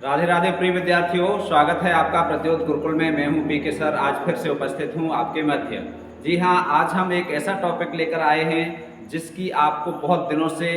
राधे राधे प्रिय विद्यार्थियों, स्वागत है आपका प्रत्योत गुरुकुल में। मैं हूं पीके सर। आज फिर से उपस्थित हूं आपके मध्य। जी हां, आज हम एक ऐसा टॉपिक लेकर आए हैं जिसकी आपको बहुत दिनों से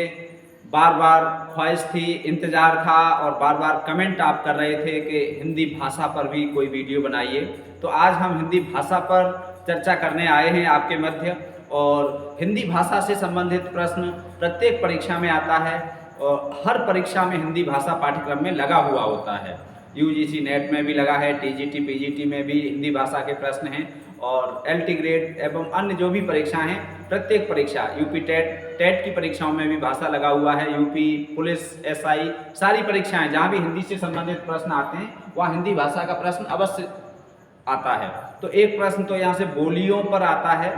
बार बार ख्वाहिश थी, इंतज़ार था और बार बार कमेंट आप कर रहे थे कि हिंदी भाषा पर भी कोई वीडियो बनाइए। तो आज हम हिंदी भाषा पर चर्चा करने आए हैं आपके मध्य। और हिंदी भाषा से संबंधित प्रश्न प्रत्येक परीक्षा में आता है और हर परीक्षा में हिंदी भाषा पाठ्यक्रम में लगा हुआ होता है। यूजीसी नेट में भी लगा है, टीजीटी पीजीटी में भी हिंदी भाषा के प्रश्न हैं और एलटी ग्रेड एवं अन्य जो भी परीक्षाएं हैं, प्रत्येक परीक्षा यूपी टेट की परीक्षाओं में भी भाषा लगा हुआ है। यूपी पुलिस, एसआई, सारी परीक्षाएं जहाँ भी हिंदी से संबंधित प्रश्न आते हैं वहाँ हिंदी भाषा का प्रश्न अवश्य आता है। तो एक प्रश्न तो यहाँ से बोलियों पर आता है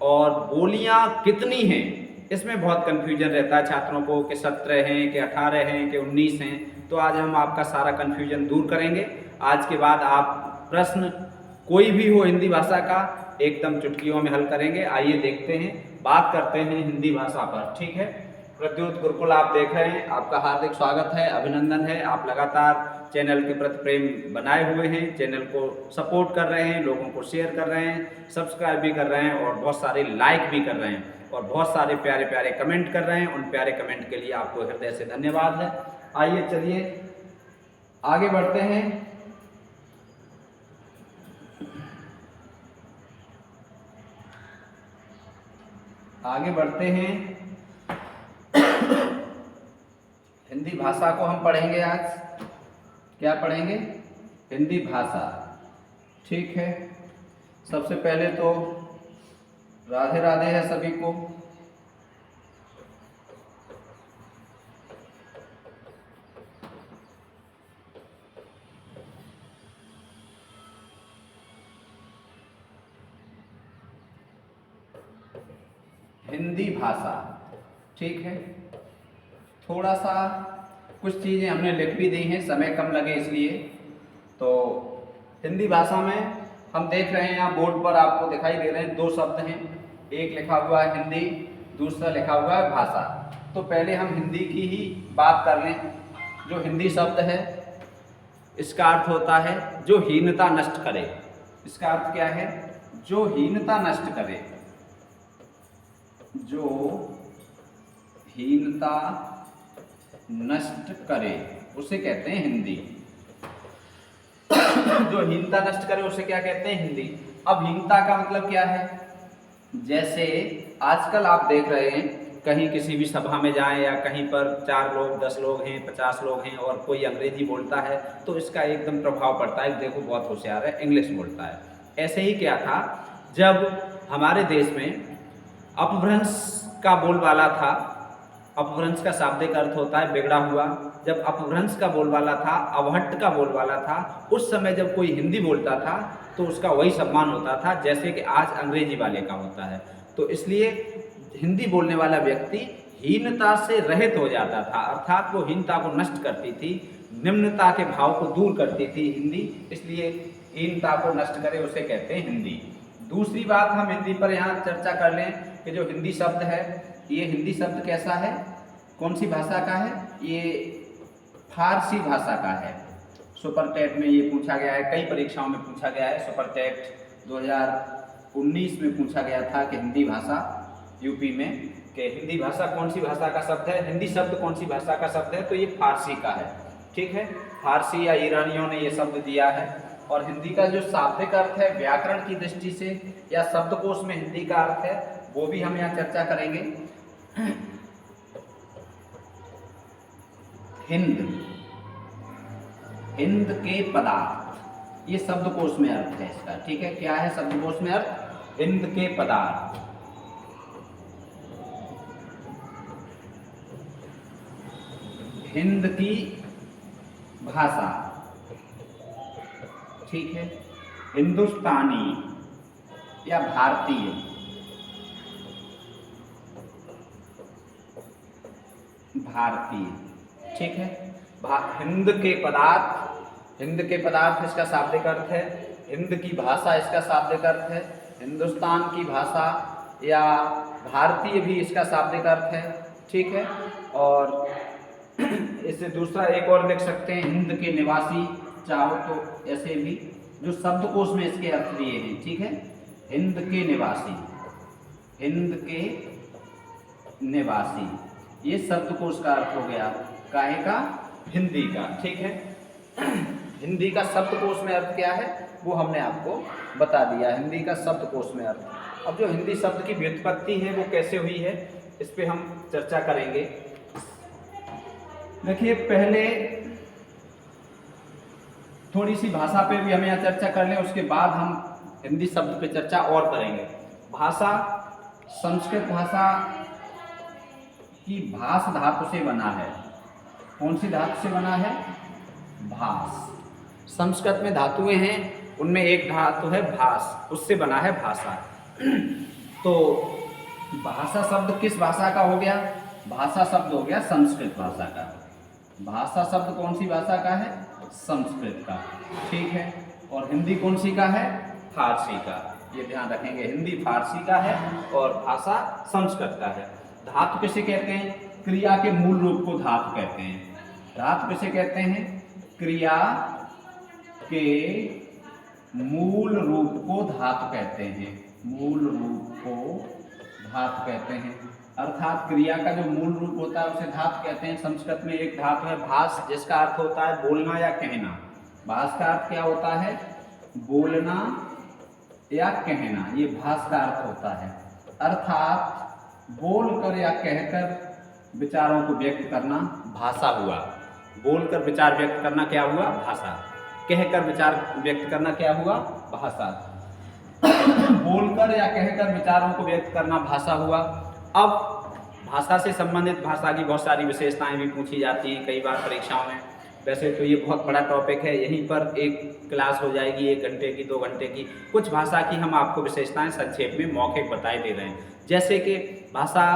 और बोलियाँ कितनी हैं इसमें बहुत कन्फ्यूजन रहता है छात्रों को कि 17 हैं कि 18 हैं कि 19 हैं। तो आज हम आपका सारा कन्फ्यूजन दूर करेंगे। आज के बाद आप प्रश्न कोई भी हो हिंदी भाषा का एकदम चुटकियों में हल करेंगे। आइए देखते हैं, बात करते हैं हिंदी भाषा पर। ठीक है, प्रत्योत गुरुकुल आप देख रहे हैं, आपका हार्दिक स्वागत है, अभिनंदन है। आप लगातार चैनल के प्रति प्रेम बनाए हुए हैं, चैनल को सपोर्ट कर रहे हैं, लोगों को शेयर कर रहे हैं, सब्सक्राइब भी कर रहे हैं और बहुत सारे लाइक भी कर रहे हैं और बहुत सारे प्यारे प्यारे कमेंट कर रहे हैं। उन प्यारे कमेंट के लिए आपको हृदय से धन्यवाद है। आइए चलिए आगे बढ़ते हैं। आगे बढ़ते हैं। हिंदी भाषा को हम पढ़ेंगे आज। क्या पढ़ेंगे? हिंदी भाषा। ठीक है, सबसे पहले तो राधे राधे है सभी को। हिंदी भाषा, ठीक है। थोड़ा सा कुछ चीज़ें हमने लिख भी दी हैं, समय कम लगे इसलिए। तो हिंदी भाषा में हम देख रहे हैं, यहाँ बोर्ड पर आपको दिखाई दे रहे हैं, दो शब्द हैं। एक लिखा हुआ है हिंदी, दूसरा लिखा हुआ है भाषा। तो पहले हम हिंदी की ही बात कर लें। जो हिंदी शब्द है इसका अर्थ होता है जो हीनता नष्ट करे। इसका अर्थ क्या है? जो हीनता नष्ट करे। जो हीनता नष्ट करे उसे कहते हैं हिंदी। जो हीनता नष्ट करे उसे क्या कहते हैं? हिंदी। अब हीनता का मतलब क्या है? जैसे आजकल आप देख रहे हैं, कहीं किसी भी सभा में जाएं या कहीं पर 4 लोग, 10 लोग हैं, 50 लोग हैं और कोई अंग्रेजी बोलता है तो इसका एकदम प्रभाव पड़ता है। देखो बहुत होशियार है, इंग्लिश बोलता है। ऐसे ही क्या था, जब हमारे देश में अपभ्रंश का बोलबाला था। अपभ्रंश का शाब्दिक अर्थ होता है बिगड़ा हुआ। जब अपभ्रंश का बोलबाला था, अवहट्ट का बोलबाला था, उस समय जब कोई हिंदी बोलता था तो उसका वही सम्मान होता था जैसे कि आज अंग्रेजी वाले का होता है। तो इसलिए हिंदी बोलने वाला व्यक्ति हीनता से रहित हो जाता था, अर्थात वो हीनता को नष्ट करती थी, निम्नता के भाव को दूर करती थी हिंदी। इसलिए हीनता को नष्ट करे उसे कहते हैं हिंदी। दूसरी बात हम हिंदी पर यहाँ चर्चा कर लें कि जो हिंदी शब्द है, ये हिंदी शब्द कैसा है, कौन सी भाषा का है? ये फारसी भाषा का है। सुपर टेट में ये पूछा गया है, कई परीक्षाओं में पूछा गया है। सुपर टेट 2019 में पूछा गया था कि हिंदी भाषा यूपी में, कि हिंदी भाषा कौन सी भाषा का शब्द है, हिंदी शब्द कौन सी भाषा का शब्द है? तो ये फारसी का है। ठीक है, फारसी या ईरानियों ने ये शब्द दिया है। और हिंदी का जो शाब्दिक अर्थ है व्याकरण की दृष्टि से या शब्दकोश में हिंदी का अर्थ है, वो भी हम यहाँ चर्चा करेंगे। हिंद, हिंद के पदार्थ, ये शब्दकोश में अर्थ है इसका। ठीक है, क्या है शब्दकोश में अर्थ? हिंद के पदार्थ। हिंद की भाषा, ठीक है। हिंदुस्तानी या भारतीय, भारतीय, ठीक है। हिंद के पदार्थ, हिंद के पदार्थ इसका शाब्दिक अर्थ है। हिंद की भाषा इसका शाब्दिक अर्थ है। हिंदुस्तान की भाषा या भारतीय भी इसका शाब्दिक अर्थ है। ठीक है, और इससे दूसरा एक और लिख सकते हैं, हिंद के निवासी, चाहो तो ऐसे भी, जो शब्दकोश में इसके अर्थ दिए हैं, ठीक है। हिंद के निवासी, हिंद के निवासी, ये शब्दकोश का अर्थ हो गया, काहे का, हिंदी का, ठीक है। हिंदी का शब्दकोश में अर्थ क्या है वो हमने आपको बता दिया, हिंदी का शब्दकोश में अर्थ। अब जो हिंदी शब्द की व्युत्पत्ति है वो कैसे हुई है, इस पे हम चर्चा करेंगे। देखिए, पहले थोड़ी सी भाषा पे भी हम यहाँ चर्चा कर लें, उसके बाद हम हिंदी शब्द पे चर्चा और करेंगे। भाषा, संस्कृत भाषा की भास धातु से बना है। कौन सी धातु से बना है, भास। संस्कृत में धातुएं हैं, उनमें एक धातु है भास, उससे बना है भाषा। तो भाषा शब्द किस भाषा का हो गया, भाषा शब्द हो गया संस्कृत भाषा का। भाषा शब्द कौन सी भाषा का है, संस्कृत का, ठीक है। और हिंदी कौन सी का है, फारसी का, ये ध्यान रखेंगे, हिंदी फारसी का है और भाषा संस्कृत का है। धातु किसे कहते हैं, क्रिया के मूल रूप को धातु कहते हैं। धातु किसे कहते हैं, क्रिया के मूल रूप को धातु कहते हैं, मूल रूप को धातु कहते हैं। अर्थात क्रिया का जो मूल रूप होता है उसे धातु कहते हैं। संस्कृत में एक धातु है भास, जिसका अर्थ होता है बोलना या कहना। भास का अर्थ क्या होता है, बोलना या कहना, ये भास का अर्थ होता है। अर्थात बोलकर या कहकर विचारों को व्यक्त करना भाषा हुआ। बोलकर विचार व्यक्त करना क्या हुआ, भाषा। कहकर विचार व्यक्त करना क्या हुआ, भाषा। बोलकर या कहकर विचारों को व्यक्त करना भाषा हुआ। अब भाषा से संबंधित भाषा की बहुत सारी विशेषताएं भी पूछी जाती हैं कई बार परीक्षाओं में। वैसे तो ये बहुत बड़ा टॉपिक है, यहीं पर एक क्लास हो जाएगी 1 घंटे की, 2 घंटे की। कुछ भाषा की हम आपको विशेषताएं संक्षेप में मौखिक बताए दे रहे हैं। जैसे कि भाषा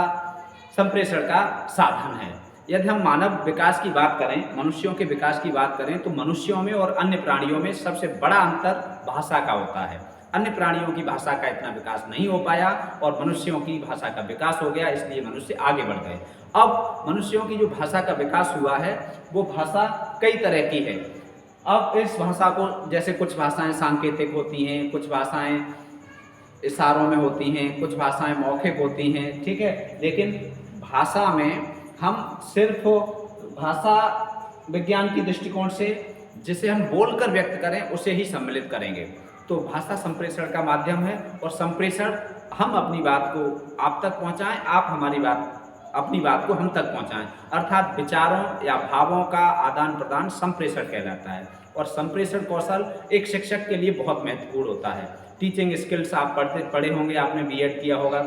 संप्रेषण का साधन है। यदि हम मानव विकास की बात करें, मनुष्यों के विकास की बात करें, तो मनुष्यों में और अन्य प्राणियों में सबसे बड़ा अंतर भाषा का होता है। अन्य प्राणियों की भाषा का इतना विकास नहीं हो पाया और मनुष्यों की भाषा का विकास हो गया, इसलिए मनुष्य आगे बढ़ गए। अब मनुष्यों की जो भाषा का विकास हुआ है वो भाषा कई तरह की है। अब इस भाषा को, जैसे कुछ भाषाएं सांकेतिक होती हैं, कुछ भाषाएं इशारों में होती हैं, कुछ भाषाएं मौखिक होती हैं, ठीक है। लेकिन भाषा में हम सिर्फ भाषा विज्ञान की दृष्टिकोण से जिसे हम बोलकर व्यक्त करें उसे ही सम्मिलित करेंगे। तो भाषा संप्रेषण का माध्यम है और संप्रेषण, हम अपनी बात को आप तक पहुंचाएं, आप हमारी बात, अपनी बात को हम तक पहुंचाएं। अर्थात विचारों या भावों का आदान प्रदान संप्रेषण कहलाता है। और संप्रेषण कौशल एक शिक्षक के लिए बहुत महत्वपूर्ण होता है। टीचिंग स्किल्स आप पढ़े होंगे, आपने बीएड किया होगा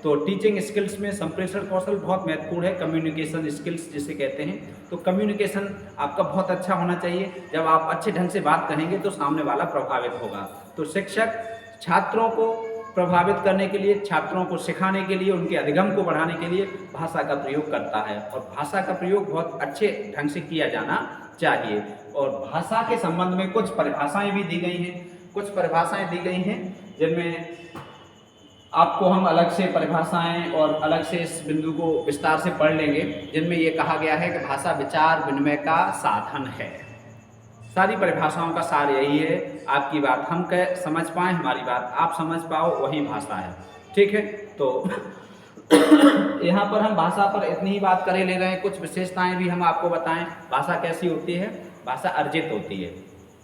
तो टीचिंग स्किल्स में संप्रेषण कौशल बहुत महत्वपूर्ण है। कम्युनिकेशन स्किल्स जिसे कहते हैं, तो कम्युनिकेशन आपका बहुत अच्छा होना चाहिए। जब आप अच्छे ढंग से बात करेंगे तो सामने वाला प्रभावित होगा। तो शिक्षक छात्रों को प्रभावित करने के लिए, छात्रों को सिखाने के लिए, उनके अधिगम को बढ़ाने के लिए भाषा का प्रयोग करता है और भाषा का प्रयोग बहुत अच्छे ढंग से किया जाना चाहिए। और भाषा के संबंध में कुछ परिभाषाएं भी दी गई हैं, कुछ परिभाषाएं दी गई हैं जिनमें आपको हम अलग से परिभाषाएं और अलग से इस बिंदु को विस्तार से पढ़ लेंगे, जिनमें ये कहा गया है कि भाषा विचार विनिमय का साधन है। सारी परिभाषाओं का सार यही है, आपकी बात हम समझ पाएं, हमारी बात आप समझ पाओ, वही भाषा है, ठीक है। तो यहाँ पर हम भाषा पर इतनी ही बात करे ले रहे हैं। कुछ विशेषताएं भी हम आपको बताएं। भाषा कैसी होती है, भाषा अर्जित होती है।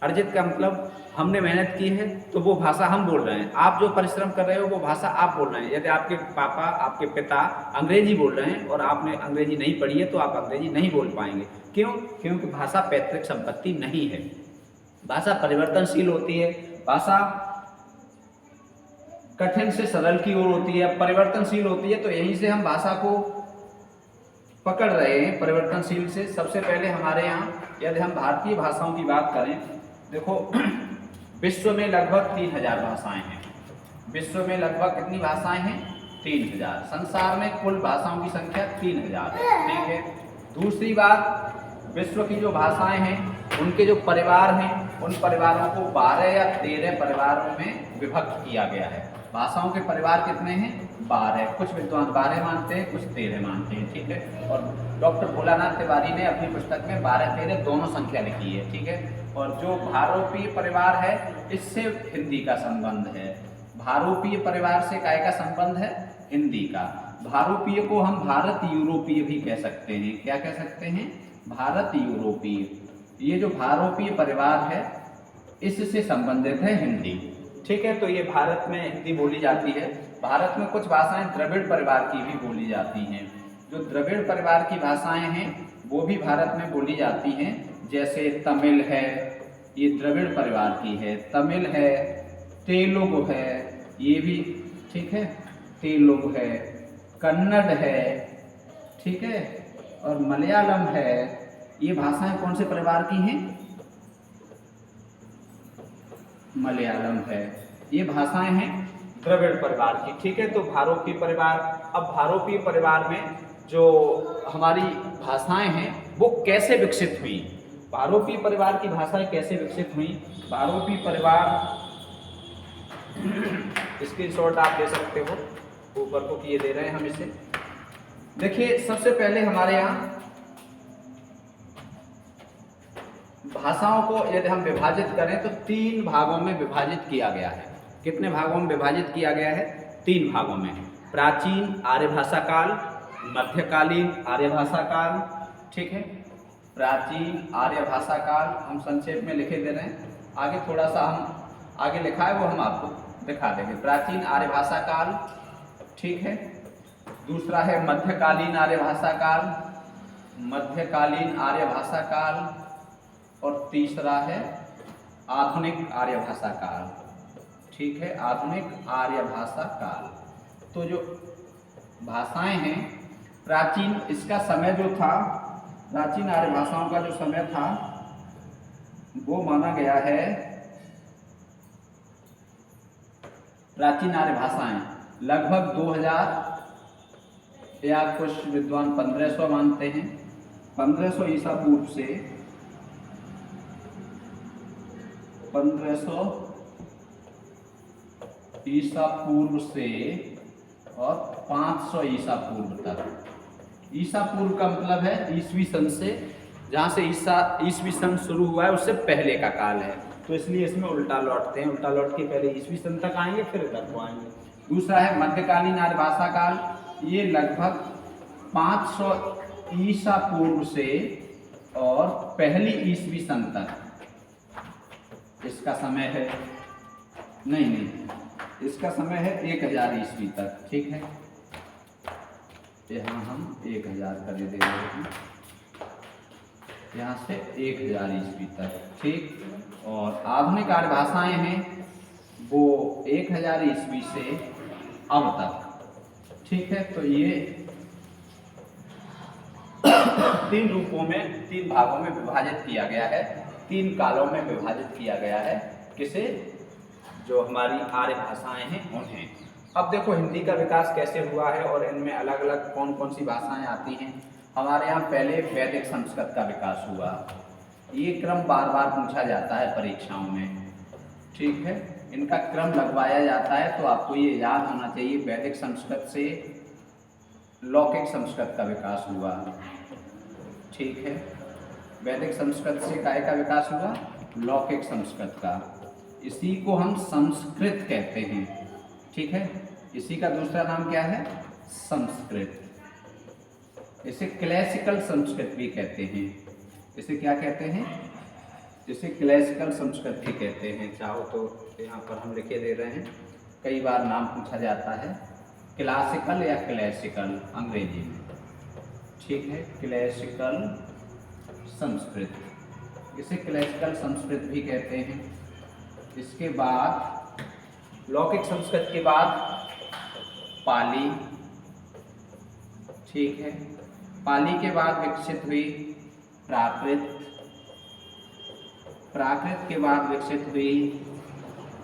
अर्जित का मतलब हमने मेहनत की है तो वो भाषा हम बोल रहे हैं। आप जो परिश्रम कर रहे हो वो भाषा आप बोल रहे हैं। यदि आपके पापा, आपके पिता अंग्रेजी बोल रहे हैं और आपने अंग्रेजी नहीं पढ़ी है तो आप अंग्रेजी नहीं बोल पाएंगे। क्यों? क्योंकि भाषा पैतृक संपत्ति नहीं है। भाषा परिवर्तनशील होती है, भाषा कठिन से सरल की ओर होती है, परिवर्तनशील होती है। तो यहीं से हम भाषा को पकड़ रहे हैं, परिवर्तनशील से। सबसे पहले हमारे यहाँ यदि हम भारतीय भाषाओं की बात करें, देखो विश्व में लगभग 3000 भाषाएं हैं। विश्व में लगभग कितनी भाषाएं हैं? 3000। संसार में कुल भाषाओं की संख्या 3000 है, ठीक है। दूसरी बात, विश्व की जो भाषाएं हैं उनके जो परिवार हैं उन परिवारों को 12 या 13 परिवारों में विभक्त किया गया है। भाषाओं के परिवार कितने हैं? 12, कुछ विद्वान 12 मानते हैं, कुछ 13 मानते हैं, ठीक है। और डॉक्टर भोलानाथ तिवारी ने अपनी पुस्तक में 12-13 दोनों संख्या लिखी है, ठीक है। और जो भारोपीय परिवार है इससे हिंदी का संबंध है। भारोपीय परिवार से काय का संबंध है? हिंदी का। भारोपीय को हम भारत यूरोपीय भी कह सकते हैं। क्या कह सकते हैं? भारत यूरोपीय। ये जो भारोपीय परिवार है इससे संबंधित है हिंदी, ठीक है। तो ये भारत में हिंदी बोली जाती है। भारत में कुछ भाषाएं द्रविड़ परिवार की भी बोली जाती हैं। जो द्रविड़ परिवार की भाषाएं हैं वो भी भारत में बोली जाती हैं, जैसे तमिल है, ये द्रविड़ परिवार की है। तमिल है, तेलुगु है, ये भी, ठीक है, तेलुगु है, कन्नड़ है, ठीक है, और मलयालम है। ये भाषाएं कौन से परिवार की हैं? मलयालम है। ये भाषाएं हैं द्रविड़ परिवार की, ठीक है। तो भारोपीय परिवार, अब भारोपीय परिवार में जो हमारी भाषाएं हैं वो कैसे विकसित हुई? भारोपीय परिवार की भाषाएं कैसे विकसित हुई? भारोपीय परिवार स्क्रीनशॉट आप ले सकते हो, ऊपर को किए दे रहे हैं हम इसे। देखिए, सबसे पहले हमारे यहाँ भाषाओं को यदि हम विभाजित करें तो 3 भागों में विभाजित किया गया है। कितने भागों में विभाजित किया गया है? 3 भागों में। प्राचीन आर्य भाषा काल, मध्यकालीन आर्य भाषा काल, ठीक है। प्राचीन आर्य भाषा काल हम संक्षेप में लिखे दे रहे हैं, आगे थोड़ा सा हम आगे लिखा है वो हम आपको दिखा देंगे। प्राचीन आर्य भाषा काल, ठीक है। दूसरा है मध्यकालीन आर्य भाषा काल, मध्यकालीन आर्य भाषा काल, और तीसरा है आधुनिक आर्य भाषा काल, ठीक है, आधुनिक आर्य भाषा काल। तो जो भाषाएं हैं प्राचीन, इसका समय जो था, प्राचीन आर्य भाषाओं का जो समय था वो माना गया है, प्राचीन आर्य भाषाएं लगभग 2000 या कुछ विद्वान 1500 मानते हैं। 1500 ईसा पूर्व से 1500 ईसा पूर्व से और 500 ईसा पूर्व तक। ईसा पूर्व का मतलब है ईसवी सन से, जहाँ से ईसवी सन शुरू हुआ है उससे पहले का काल है, तो इसलिए इसमें उल्टा लौटते हैं। उल्टा लौट के पहले ईसवी सन तक आएंगे, फिर इधर को आएंगे। दूसरा है मध्यकालीन आर्य भाषा काल, ये लगभग 500 ईसा पूर्व से और पहली ईसवी सन तक इसका समय है। नहीं, इसका समय है 1000 ईस्वी तक, ठीक है। यहाँ हम 1000 कर दे रहे हैं, यहाँ से 1000 ईस्वी तक, ठीक। और आधुनिक आर्य भाषाएं हैं वो 1000 ईस्वी से अब तक, ठीक है। तो ये 3 रूपों में, 3 भागों में विभाजित किया गया है, 3 कालों में विभाजित किया गया है। किसे? जो हमारी आर्य भाषाएं हैं उन्हें। अब देखो हिंदी का विकास कैसे हुआ है और इनमें अलग अलग कौन कौन सी भाषाएं आती हैं। हमारे यहाँ पहले वैदिक संस्कृत का विकास हुआ। ये क्रम बार बार पूछा जाता है परीक्षाओं में, ठीक है। इनका क्रम लगवाया जाता है, तो आपको ये याद होना चाहिए। वैदिक संस्कृत से लौकिक संस्कृत का विकास हुआ, ठीक है। वैदिक संस्कृत से काय का विकास हुआ? लौकिक संस्कृत का। इसी को हम संस्कृत कहते हैं, ठीक है। इसी का दूसरा नाम क्या है? संस्कृत। इसे क्लासिकल संस्कृत भी कहते हैं। इसे क्या कहते हैं? इसे क्लासिकल संस्कृत भी कहते हैं। चाहो तो यहाँ पर हम लिखे दे रहे हैं, कई बार नाम पूछा जाता है, क्लासिकल या क्लासिकल अंग्रेजी में, ठीक है। क्लासिकल संस्कृत, इसे क्लासिकल संस्कृत भी कहते हैं। इसके बाद लौकिक संस्कृत के बाद पाली, ठीक है। पाली के बाद विकसित हुई प्राकृत, प्राकृत के बाद विकसित हुई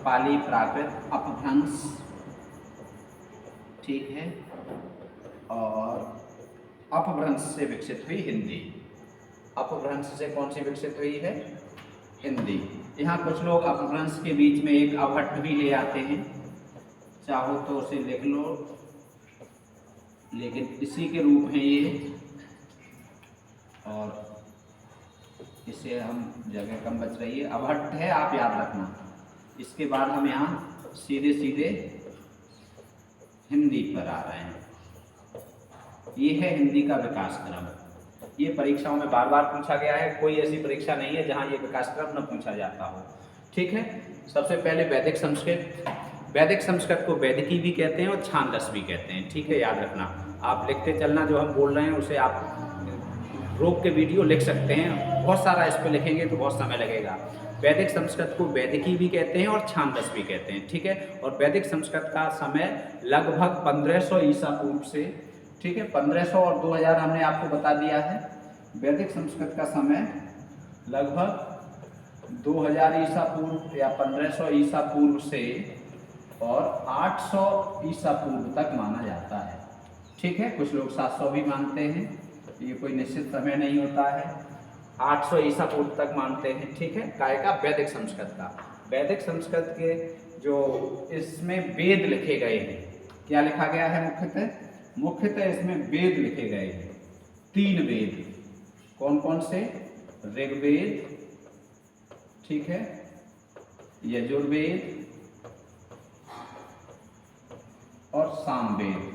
पाली प्राकृत अपभ्रंश, ठीक है। और अपभ्रंश से विकसित हुई हिंदी। अपभ्रंश से कौन सी विकसित हुई है? हिंदी। यहाँ कुछ लोग अपभ्रंश के बीच में एक अभट्ट भी ले आते हैं, चाहो तो उसे लिख लो, लेकिन इसी के रूप हैं ये, और इसे हम जगह कम बच रही है, अभट्ट है, आप याद रखना। इसके बाद हम यहाँ सीधे सीधे हिंदी पर आ रहे हैं। ये है हिंदी का विकास क्रम। ये परीक्षाओं में बार बार पूछा गया है, कोई ऐसी परीक्षा नहीं है जहाँ ये विकास क्रम न पूछा जाता हो। ठीक है, सबसे पहले वैदिक संस्कृत। वैदिक संस्कृत को वैदिकी भी कहते हैं और छांदस भी कहते हैं। ठीक है, याद रखना, आप लिखते चलना, जो हम बोल रहे हैं उसे आप रोक के वीडियो लिख सकते हैं। बहुत सारा इस पर लिखेंगे तो बहुत समय लगेगा। वैदिक संस्कृत को वैदिकी भी कहते हैं और छांदस भी कहते हैं। ठीक है, और वैदिक संस्कृत का समय लगभग 1500 ईसा पूर्व से, ठीक है, 1500 और 2000 हमने आपको बता दिया है। वैदिक संस्कृत का समय लगभग 2000 ईसा पूर्व या 1500 ईसा पूर्व से और 800 ईसा पूर्व तक माना जाता है। ठीक है, कुछ लोग 700 भी मानते हैं, ये कोई निश्चित समय नहीं होता है। 800 ईसा पूर्व तक मानते हैं। ठीक है, काय का? वैदिक संस्कृत का। वैदिक संस्कृत के जो इसमें वेद लिखे गए हैं, क्या लिखा गया है? मुख्यतः इसमें वेद लिखे गए हैं, 3 वेद। कौन कौन से? ऋग्वेद, ठीक है, यजुर्वेद और सामवेद।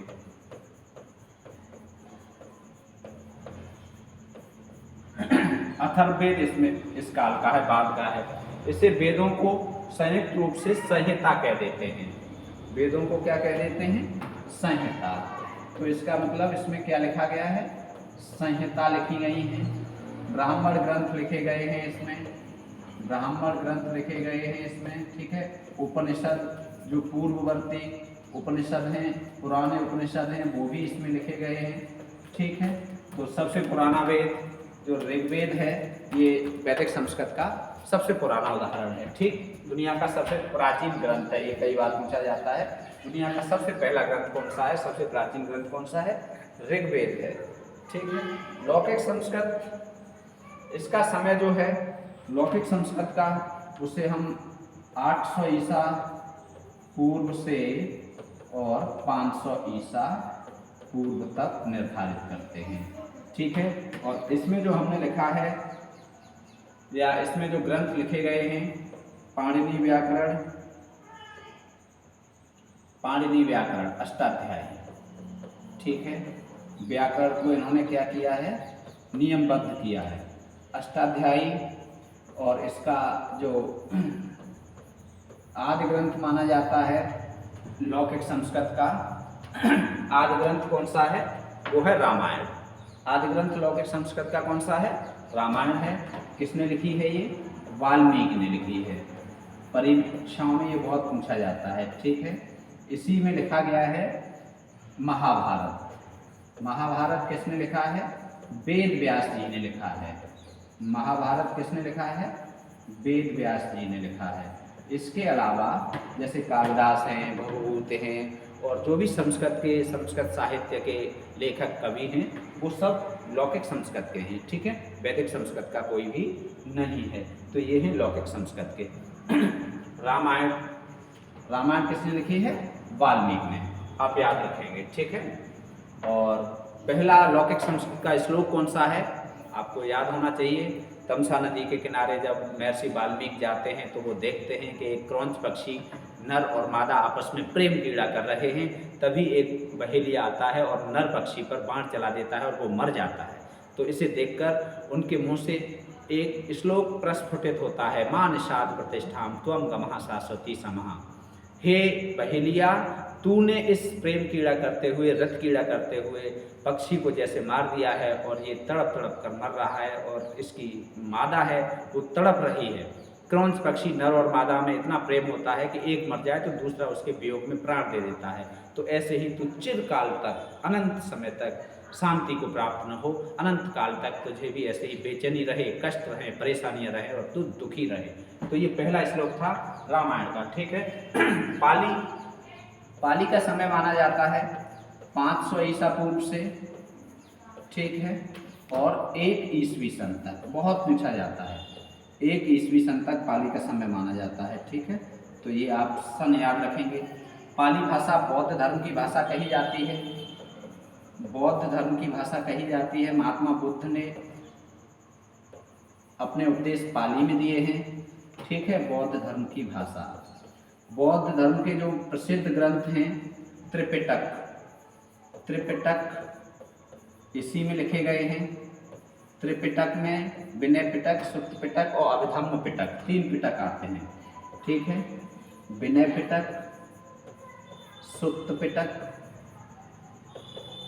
अथर्ववेद इसमें इस काल का है, बाद का है। इसे वेदों को संयुक्त रूप से संहिता कह देते हैं। वेदों को क्या कह देते हैं? संहिता। तो इसका मतलब इसमें क्या लिखा गया है? संहिता लिखी गई है। ब्राह्मण ग्रंथ लिखे गए हैं इसमें, ब्राह्मण ग्रंथ लिखे गए हैं इसमें। ठीक है, उपनिषद जो पूर्ववर्ती उपनिषद हैं, पुराने उपनिषद हैं, वो भी इसमें लिखे गए हैं। ठीक है, तो सबसे पुराना वेद जो ऋग्वेद है, ये वैदिक संस्कृत का सबसे पुराना उदाहरण है। ठीक, दुनिया का सबसे प्राचीन ग्रंथ है। ये कई बार पूछा जाता है, दुनिया का सबसे पहला ग्रंथ कौन सा है, सबसे प्राचीन ग्रंथ कौन सा है? ऋग्वेद है। ठीक है, लौकिक संस्कृत, इसका समय जो है लौकिक संस्कृत का, उसे हम 800 ईसा पूर्व से और 500 ईसा पूर्व तक निर्धारित करते हैं। ठीक है, और इसमें जो हमने लिखा है या इसमें जो ग्रंथ लिखे गए हैं, पाणिनि व्याकरण अष्टाध्यायी। ठीक है, व्याकरण को इन्होंने क्या किया है? नियमबद्ध किया है, अष्टाध्यायी। और इसका जो आदि ग्रंथ माना जाता है लौकिक संस्कृत का, आदि ग्रंथ कौन सा है? वो है रामायण। आदि ग्रंथ लौकिक संस्कृत का कौन सा है? रामायण है। किसने लिखी है ये? वाल्मीकि ने लिखी है। परीक्षाओं में ये बहुत पूछा जाता है। ठीक है, इसी में लिखा गया है महाभारत। महाभारत किसने लिखा है? वेद व्यास जी ने लिखा है। महाभारत किसने लिखा है? वेद व्यास जी ने लिखा है। इसके अलावा जैसे कालिदास हैं, भवभूत हैं, और जो भी संस्कृत साहित्य के लेखक कवि हैं, वो सब लौकिक संस्कृत के हैं। ठीक है, वैदिक संस्कृत का कोई भी नहीं है। तो ये हैं लौकिक संस्कृत के। रामायण किसने लिखी है? वाल्मीकि ने, आप याद रखेंगे। ठीक है, और पहला लौकिक संस्कृत का श्लोक कौन सा है? आपको याद होना चाहिए। तमसा नदी के किनारे जब महर्षि वाल्मीकि जाते हैं तो वो देखते हैं कि एक क्रौंच पक्षी नर और मादा आपस में प्रेम क्रीड़ा कर रहे हैं। तभी एक बहेलिया आता है और नर पक्षी पर बाण चला देता है और वो मर जाता है। तो इसे देखकर उनके मुंह से एक श्लोक प्रस्फुटित होता है, मां निषाद प्रतिष्ठाम त्वं गमः शाश्वती समः। हे बहेलिया, तूने इस प्रेम कीड़ा करते हुए, रथ कीड़ा करते हुए पक्षी को जैसे मार दिया है और ये तड़प तड़प कर मर रहा है, और इसकी मादा है वो तड़प रही है। क्रौंच पक्षी नर और मादा में इतना प्रेम होता है कि एक मर जाए तो दूसरा उसके वियोग में प्राण दे देता है। तो ऐसे ही तू चिरकाल तक, अनंत समय तक शांति को प्राप्त न हो, अनंत काल तक तुझे भी ऐसे ही बेचैनी रहे, कष्ट रहे, परेशानियां रहे और तू दुखी रहे। तो ये पहला श्लोक था रामायण का। ठीक है, पाली का समय माना जाता है 500 ईसा पूर्व से। ठीक है, और 1 ईस्वी सन तक, बहुत पूछा जाता है, 1 ईस्वी सन तक पाली का समय माना जाता है। ठीक है, तो ये आप सन याद रखेंगे। पाली भाषा बौद्ध धर्म की भाषा कही जाती है। बौद्ध धर्म की भाषा कही जाती है। महात्मा बुद्ध ने अपने उपदेश पाली में दिए हैं। ठीक है, बौद्ध धर्म की भाषा। बौद्ध धर्म के जो प्रसिद्ध ग्रंथ हैं त्रिपिटक इसी में लिखे गए हैं। त्रिपिटक में विनय पिटक, सुत्त पिटक और अभिधम्म पिटक, 3 पिटक आते हैं। ठीक है, विनय पिटक, सुत्त पिटक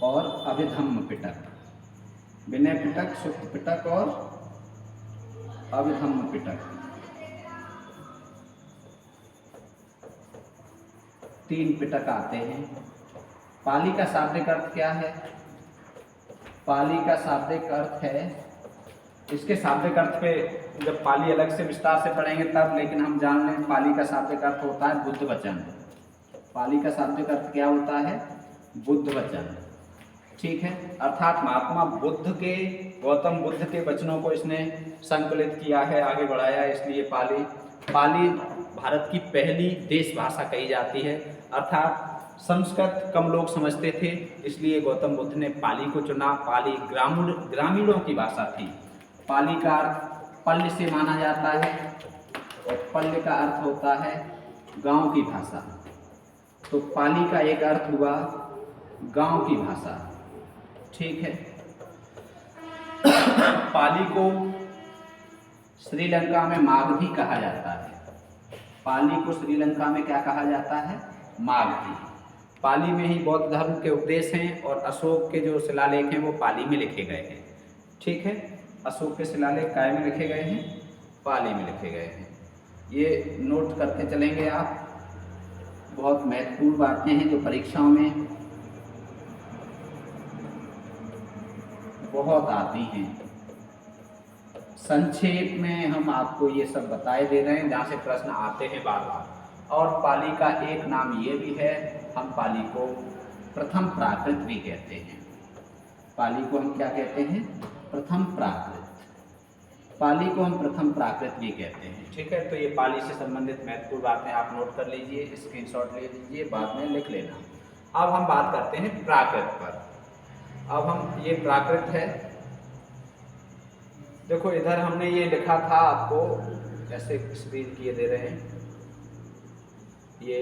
और अभिधम्म पिटक। विनय पिटक, सुत्त पिटक और अभिधम्म पिटक, 3 पिटक आते हैं। पाली का शाब्दिक अर्थ क्या है? पाली का शाब्दिक अर्थ है, इसके शाब्दिक अर्थ पे जब पाली अलग से विस्तार से पढ़ेंगे तब, लेकिन हम जान लें पाली का शाब्दिक अर्थ होता है बुद्ध वचन। पाली का शाब्दिक अर्थ क्या होता है? बुद्ध वचन। ठीक है, अर्थात महात्मा बुद्ध के, गौतम बुद्ध के वचनों को इसने संकलित किया है, आगे बढ़ाया है, इसलिए पाली भारत की पहली देश भाषा कही जाती है। अर्थात संस्कृत कम लोग समझते थे, इसलिए गौतम बुद्ध ने पाली को चुना। पाली ग्रामीणों की भाषा थी। पाली का अर्थ पल्ल से माना जाता है और पल्ल का अर्थ होता है गांव की भाषा। तो पाली का एक अर्थ हुआ गांव की भाषा। ठीक है, पाली को श्रीलंका में मागधी कहा जाता है। पाली को श्रीलंका में क्या कहा जाता है? मागधी। पाली में ही बौद्ध धर्म के उपदेश हैं और अशोक के जो शिलालेख हैं वो पाली में लिखे गए हैं। ठीक है, अशोक के शिलालेख काय में लिखे गए हैं? पाली में लिखे गए हैं। ये नोट करते चलेंगे आप। बहुत महत्वपूर्ण बातें हैं जो परीक्षाओं में बहुत आती हैं। संक्षेप में हम आपको ये सब बताए दे रहे हैं जहाँ से प्रश्न आते हैं बार बार। और पाली का एक नाम ये भी है, हम पाली को प्रथम प्राकृत भी कहते हैं। पाली को हम क्या कहते हैं? प्रथम प्राकृत। पाली को हम प्रथम प्राकृत भी कहते हैं। ठीक है, तो ये पाली से संबंधित महत्वपूर्ण बातें आप नोट कर लीजिए, स्क्रीनशॉट ले लीजिए, बाद में लिख लेना। अब हम बात करते हैं प्राकृत पर। अब हम ये प्राकृत है, देखो इधर हमने ये लिखा था आपको, जैसे स्क्रीन किए दे रहे हैं, ये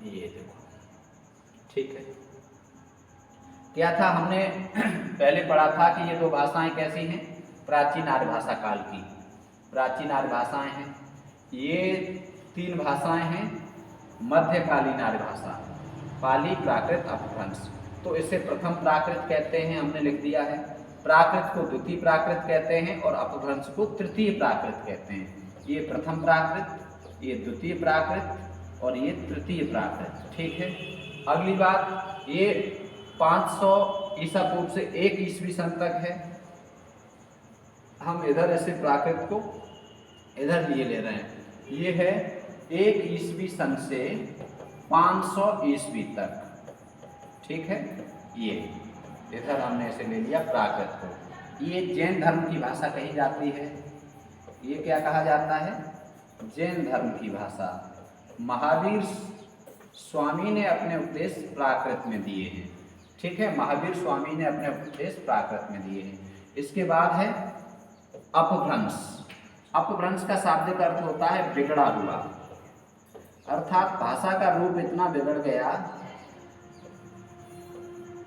देखो। ठीक है, क्या था हमने पहले पढ़ा था कि ये 2 भाषाएं कैसी हैं? प्राचीन आर्य भाषा काल की प्राचीन आर्य भाषाएं हैं। ये 3 भाषाएं हैं मध्यकालीन आर्य भाषा, पाली, प्राकृत, अपभ्रंश। तो इसे प्रथम प्राकृत कहते हैं, हमने लिख दिया है। प्राकृत को द्वितीय प्राकृत कहते हैं और अपभ्रंश को तृतीय प्राकृत कहते हैं। ये प्रथम प्राकृत, ये द्वितीय प्राकृत और ये तृतीय प्राकृत। ठीक है, अगली बात, ये 500 ईसा पूर्व से 1 ईस्वी सन तक है। हम इधर ऐसे प्राकृत को इधर लिए ले रहे हैं। ये है 1 ईस्वी सन से 500 ईस्वी तक। ठीक है, ये इधर हमने ऐसे ले लिया प्राकृत को। ये जैन धर्म की भाषा कही जाती है। ये क्या कहा जाता है? जैन धर्म की भाषा। महावीर स्वामी ने अपने उपदेश प्राकृत में दिए हैं। ठीक है, महावीर स्वामी ने अपने उपदेश प्राकृत में दिए हैं। इसके बाद है अपभ्रंश। अपभ्रंश का शाब्दिक अर्थ होता है बिगड़ा हुआ, अर्थात भाषा का रूप इतना बिगड़ गया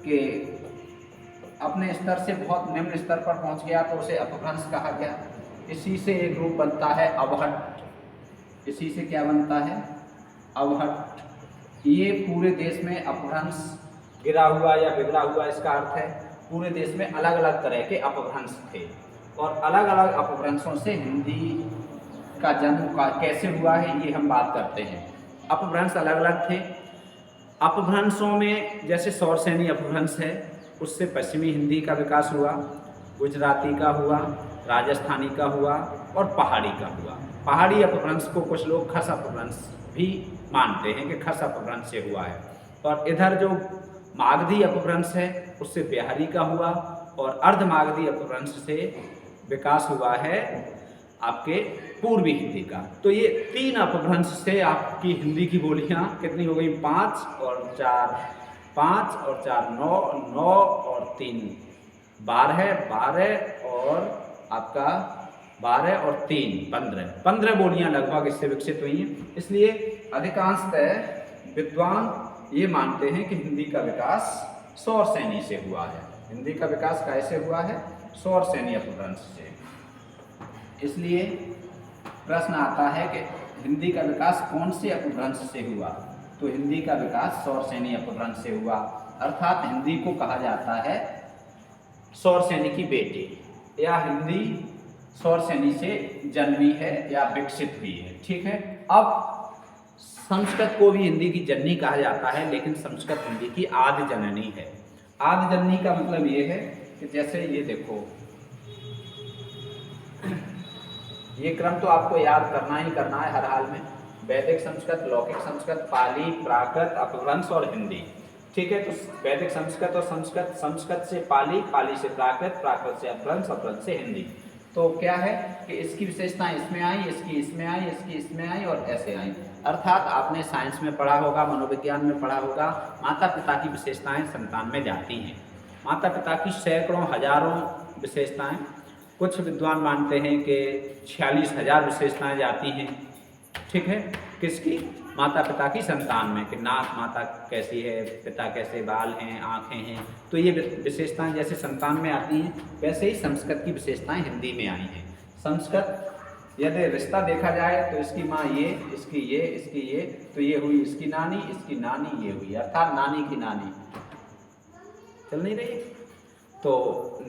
कि अपने स्तर से बहुत निम्न स्तर पर पहुंच गया, तो उसे अपभ्रंश कहा गया। इसी से एक रूप बनता है अवहट्ट। इसी से क्या बनता है? अवहट्ट। ये पूरे देश में अपभ्रंश, गिरा हुआ या बिगड़ा हुआ इसका अर्थ है। पूरे देश में अलग अलग तरह के अपभ्रंश थे और अलग अलग अपभ्रंशों से हिंदी का जन्म कैसे हुआ है ये हम बात करते हैं। अपभ्रंश अलग अलग थे। अपभ्रंशों में जैसे सौरसेनी अपभ्रंश है, उससे पश्चिमी हिंदी का विकास हुआ, गुजराती का हुआ, राजस्थानी का हुआ और पहाड़ी का हुआ। पहाड़ी अपभ्रंश को कुछ लोग खस अपभ्रंश भी मानते हैं कि खस अपभ्रंश से हुआ है। और इधर जो मागधी अपभ्रंश है उससे बिहारी का हुआ और अर्धमागधी अपभ्रंश से विकास हुआ है आपके पूर्वी हिंदी का। तो ये 3 अपभ्रंश से आपकी हिंदी की बोलियां कितनी हो गई? 5 और 4, 5 और 4 9, 9 और 3 12, 12 और आपका 12 और 3 15 बोलियां लगभग इससे विकसित हुई हैं। इसलिए अधिकांशतः विद्वान ये मानते हैं कि हिंदी का विकास सौरसेनी से हुआ है। हिंदी का विकास कैसे हुआ है? सौरसेनी अपभ्रंश से। इसलिए प्रश्न आता है कि हिंदी का विकास कौन से अपभ्रंश से हुआ? तो हिंदी का विकास सौरसेनी अपभ्रंश से हुआ, अर्थात हिंदी को कहा जाता है सौरसेनी की बेटी, या हिंदी सौरसेनी से जन्मी है या विकसित हुई है। ठीक है। अब संस्कृत को भी हिंदी की जननी कहा जाता है, लेकिन संस्कृत हिंदी की आदि जननी है। आदि जननी का मतलब ये है कि जैसे ये देखो, ये क्रम तो आपको याद करना ही करना है हर हाल में। वैदिक संस्कृत, लौकिक संस्कृत, पाली, प्राकृत, अपभ्रंश और हिंदी। ठीक है। तो वैदिक संस्कृत और संस्कृत, संस्कृत से पाली, पाली से प्राकृत, प्राकृत से अपभ्रंश, अपभ्रंश से हिंदी। तो क्या है कि इसकी विशेषताएं इसमें आई, इसकी इसमें आई, इसकी इसमें आई और ऐसे आई। अर्थात आपने साइंस में पढ़ा होगा, मनोविज्ञान में पढ़ा होगा, माता पिता की विशेषताएं संतान में जाती हैं। माता पिता की सैकड़ों हजारों विशेषताएं, कुछ विद्वान मानते हैं कि 46,000 विशेषताएं जाती हैं। ठीक है। किसकी? माता पिता की संतान में, कि नाक माता कैसी है, पिता कैसे, बाल हैं, आँखें हैं। तो ये विशेषताएं जैसे संतान में आती हैं, वैसे ही संस्कृत की विशेषताएं हिंदी में आई हैं। संस्कृत यदि रिश्ता देखा जाए तो इसकी माँ ये, इसकी ये, इसकी ये, तो ये हुई इसकी नानी, इसकी नानी ये हुई, अर्थात नानी की नानी। चल नहीं रही? तो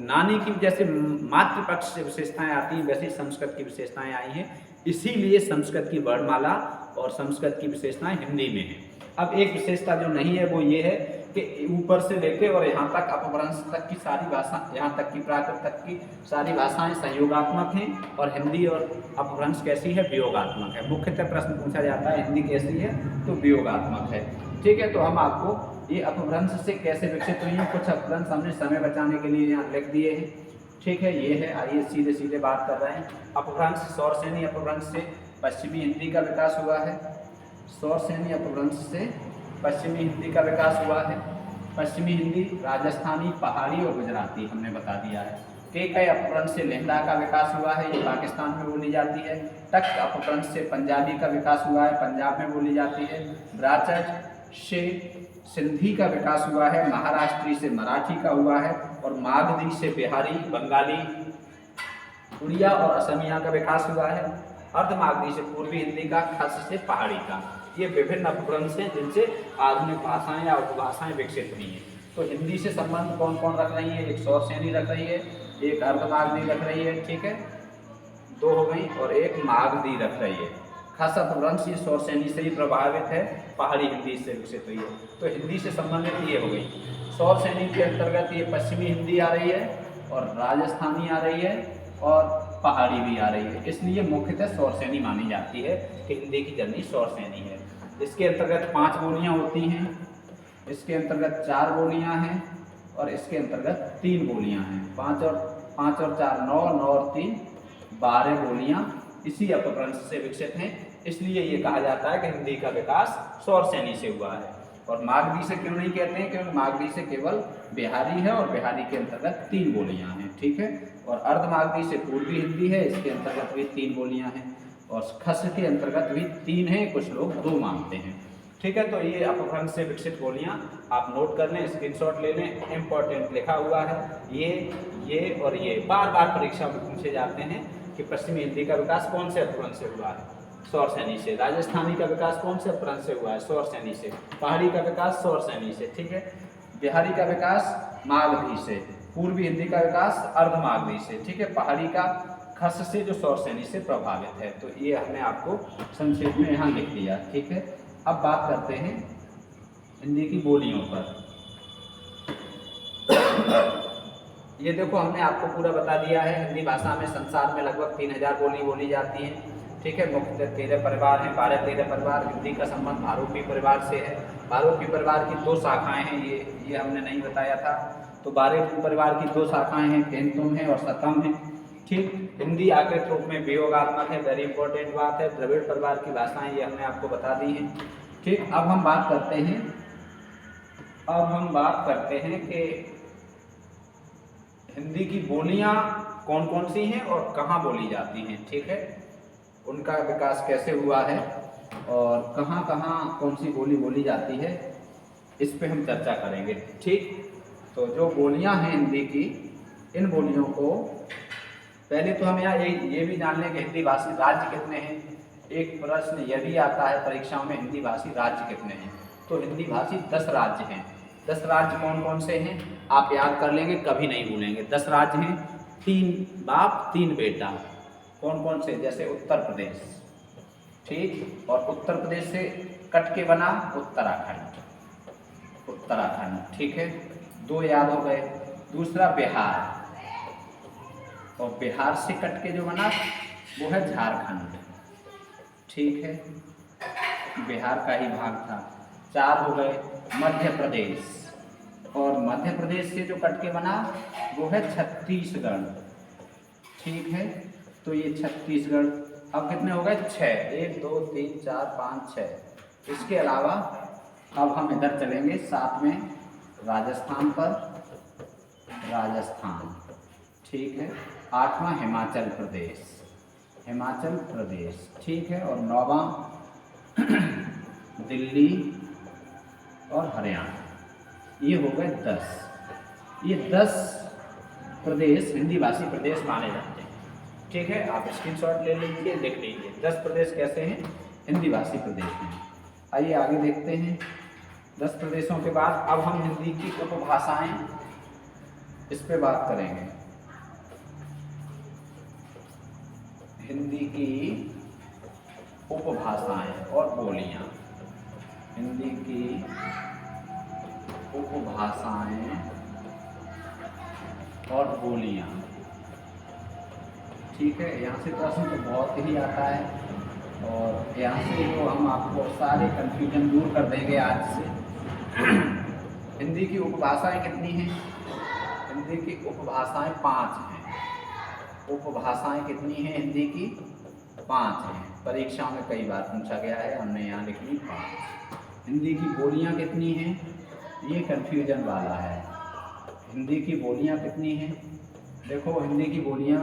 नानी की जैसे मातृपक्ष से विशेषताएं आती हैं, वैसे ही संस्कृत की विशेषताएं आई हैं। इसीलिए संस्कृत की वर्णमाला और संस्कृत की विशेषताएं हिंदी में हैं। अब एक विशेषता जो नहीं है वो ये है कि ऊपर से लेके और यहाँ तक अपभ्रंश तक की सारी भाषा, यहाँ तक की प्राकृत तक की सारी भाषाएं संयोगात्मक हैं, और हिंदी और अपभ्रंश कैसी है? वियोगात्मक है। मुख्यतः प्रश्न पूछा जाता है हिंदी कैसी है, तो वियोगात्मक है। ठीक है। तो हम आपको ये अपभ्रंश से कैसे विकसित हुई हैं, कुछ अपभ्रंश हमने समय बचाने के लिए यहाँ लिख दिए हैं। ठीक है। ये है, आइए सीधे सीधे बात कर रहे हैं। अपभ्रंश, सौरसेनी अपभ्रंश से पश्चिमी हिंदी का विकास हुआ है। सौरसेनी अपभ्रंश से पश्चिमी हिंदी का विकास हुआ है। पश्चिमी हिंदी राजस्थानी, पहाड़ी और गुजराती हमने बता दिया है। कई अपभ्रंश से लेहंदा का विकास हुआ है, ये पाकिस्तान में बोली जाती है। टक अपभ्रंश से पंजाबी का विकास हुआ है, पंजाब में बोली जाती है। ब्राचट से सिंधी का विकास हुआ है, महाराष्ट्री से मराठी का हुआ है, और मागधी से बिहारी, बंगाली, उड़िया और असमिया का विकास हुआ है। अर्धमागधी से पूर्वी हिंदी का, खस से पहाड़ी का। ये विभिन्न अपभ्रंश हैं जिनसे आधुनिक भाषाएं या उपभाषाएं विकसित हुई हैं। तो हिंदी से संबंध कौन कौन रख रही है? एक सौरसेनी रख रही है, एक अर्धमागधी रख रही है। ठीक है। 2 हो गई, और एक मागधी रख रही है। खास अपभ्रंश ये सौरसेनी से ही प्रभावित है, पहाड़ी हिंदी से विकसित हुई है। तो हिंदी से संबंधित ये हो गई। सौरसेनी के अंतर्गत ये पश्चिमी हिंदी आ रही है, और राजस्थानी आ रही है, और पहाड़ी भी आ रही है। इसलिए मुख्यतः सौरसेनी मानी जाती है कि हिंदी की जननी सौरसेनी है। इसके अंतर्गत 5 बोलियाँ होती हैं, इसके अंतर्गत 4 बोलियाँ हैं, और इसके अंतर्गत 3 बोलियाँ हैं। 5 और 4 9, 9 और 3 12 बोलियाँ इसी अपभ्रंश से विकसित हैं। इसलिए ये कहा जाता है कि हिंदी का विकास सौरसेनी से हुआ है। और मागधी से क्यों नहीं कहते हैं? क्योंकि मागधी से केवल बिहारी है, और बिहारी के अंतर्गत 3 बोलियां हैं। ठीक है। और अर्धमागधी से पूर्वी हिंदी है, इसके अंतर्गत भी 3 बोलियां हैं, और खस के अंतर्गत भी 3 हैं, कुछ लोग 2 मानते हैं। ठीक है। तो ये अपभ्रंश से विकसित बोलियां आप नोट कर लें, स्क्रीनशॉट ले लें। इम्पोर्टेंट लिखा हुआ है ये और ये बार बार परीक्षा में पूछे जाते हैं कि पश्चिमी हिंदी का विकास कौन से अपभ्रंश से हुआ है? सौरसेनी से। राजस्थानी का विकास कौन से अपभ्रंश से हुआ है? सौरसेनी से। पहाड़ी का विकास सौरसेनी से। ठीक है। बिहारी का विकास मागधी से। पूर्वी हिंदी का विकास अर्धमागधी से। ठीक है। पहाड़ी का खस से, जो सौरसेनी से प्रभावित है। तो ये हमने आपको संक्षेप में यहाँ लिख दिया। ठीक है। अब बात करते हैं हिंदी की बोलियों पर। ये देखो, हमने आपको पूरा बता दिया है। हिंदी भाषा में संसार में लगभग 3000 बोली बोली जाती हैं। ठीक है। मुख्यतः 13 परिवार हैं, 12-13 परिवार। हिंदी का संबंध भारूपी परिवार से है। भारूपी परिवार की 2 शाखाएं हैं, ये हमने नहीं बताया था। तो भारूपी परिवार की 2 शाखाएं हैं, केंतुम है और सतम है। ठीक। हिंदी आकृत रूप में वियोगात्मक है, वेरी इंपॉर्टेंट बात है। द्रविड़ परिवार की भाषाएं ये हमने आपको बता दी हैं। ठीक। अब हम बात करते हैं अब हम बात करते हैं कि हिंदी की बोलियां कौन कौन सी हैं और कहाँ बोली जाती हैं, ठीक है, उनका विकास कैसे हुआ है और कहाँ कहाँ कौन सी बोली बोली जाती है, इस पे हम चर्चा करेंगे, ठीक। तो जो बोलियां हैं हिंदी की, इन बोलियों को पहले तो हम यहाँ ये भी जान लें कि हिंदी भाषी राज्य कितने हैं। एक प्रश्न यह भी आता है परीक्षाओं में, हिंदी भाषी राज्य कितने हैं। तो हिंदी भाषी 10 राज्य हैं। 10 राज्य कौन कौन से हैं आप याद कर लेंगे, कभी नहीं भूलेंगे। 10 राज्य हैं, 3 बाप 3 बेटा। कौन कौन से, जैसे उत्तर प्रदेश, ठीक, और उत्तर प्रदेश से कट के बना उत्तराखंड, उत्तराखंड, ठीक है, 2 याद हो गए। दूसरा बिहार, और बिहार से कट के जो बना वो है झारखंड, ठीक है, बिहार का ही भाग था। 4 हो गए। मध्य प्रदेश, और मध्य प्रदेश से जो कट के बना वो है छत्तीसगढ़, ठीक है, तो ये छत्तीसगढ़। अब कितने हो गए, 6, 1 2 3 4 5 6। इसके अलावा अब हम इधर चलेंगे साथ में राजस्थान पर, राजस्थान, ठीक है। 8वां हिमाचल प्रदेश, हिमाचल प्रदेश, ठीक है, और 9वां दिल्ली और हरियाणा। ये हो गए 10। ये 10 प्रदेश हिंदी भाषी प्रदेश माने जाते हैं, ठीक है। आप स्क्रीनशॉट ले लीजिए, लिख लीजिए 10 प्रदेश कैसे हैं, हिंदी भाषी प्रदेश हैं। आइए आगे देखते हैं। 10 प्रदेशों के बाद अब हम हिंदी की उपभाषाएं, इस पे बात करेंगे। हिंदी की उपभाषाएं और बोलियां, हिंदी की उपभाषाएं और बोलियां, ठीक है। यहाँ से प्रश्न तो बहुत ही आता है, और यहाँ से तो हम आपको सारे कन्फ्यूजन दूर कर देंगे आज से। हिंदी की उपभाषाएं कितनी हैं, हिंदी की उपभाषाएं 5 हैं। उपभाषाएं कितनी हैं हिंदी की, 5 हैं। परीक्षाओं में कई बार पूछा गया है, हमने यहाँ लिख ली 5। हिंदी की बोलियां कितनी हैं, ये कन्फ्यूजन वाला है। हिंदी की बोलियां कितनी हैं, देखो हिंदी की बोलियां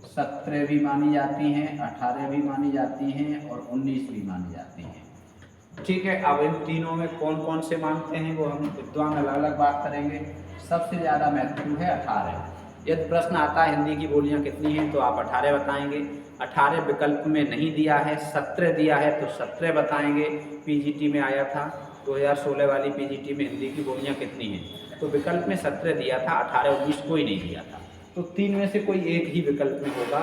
17 भी मानी जाती हैं, 18 भी मानी जाती हैं और 19 भी मानी जाती हैं, ठीक है। अब इन तीनों में कौन कौन से मानते हैं वो हम विद्वान अलग अलग बात करेंगे। सबसे ज़्यादा महत्वपूर्ण है 18। यदि प्रश्न आता है हिंदी की बोलियां कितनी हैं तो आप 18 बताएंगे। 18 विकल्प में नहीं दिया है, 17 दिया है तो 17 बताएंगे। पीजीटी में आया था 2016 वाली पीजीटी में हिंदी की बोलियां कितनी हैं, तो विकल्प में 17 दिया था, 18 19 कोई नहीं दिया था। तो 3 में से कोई एक ही विकल्प में होगा,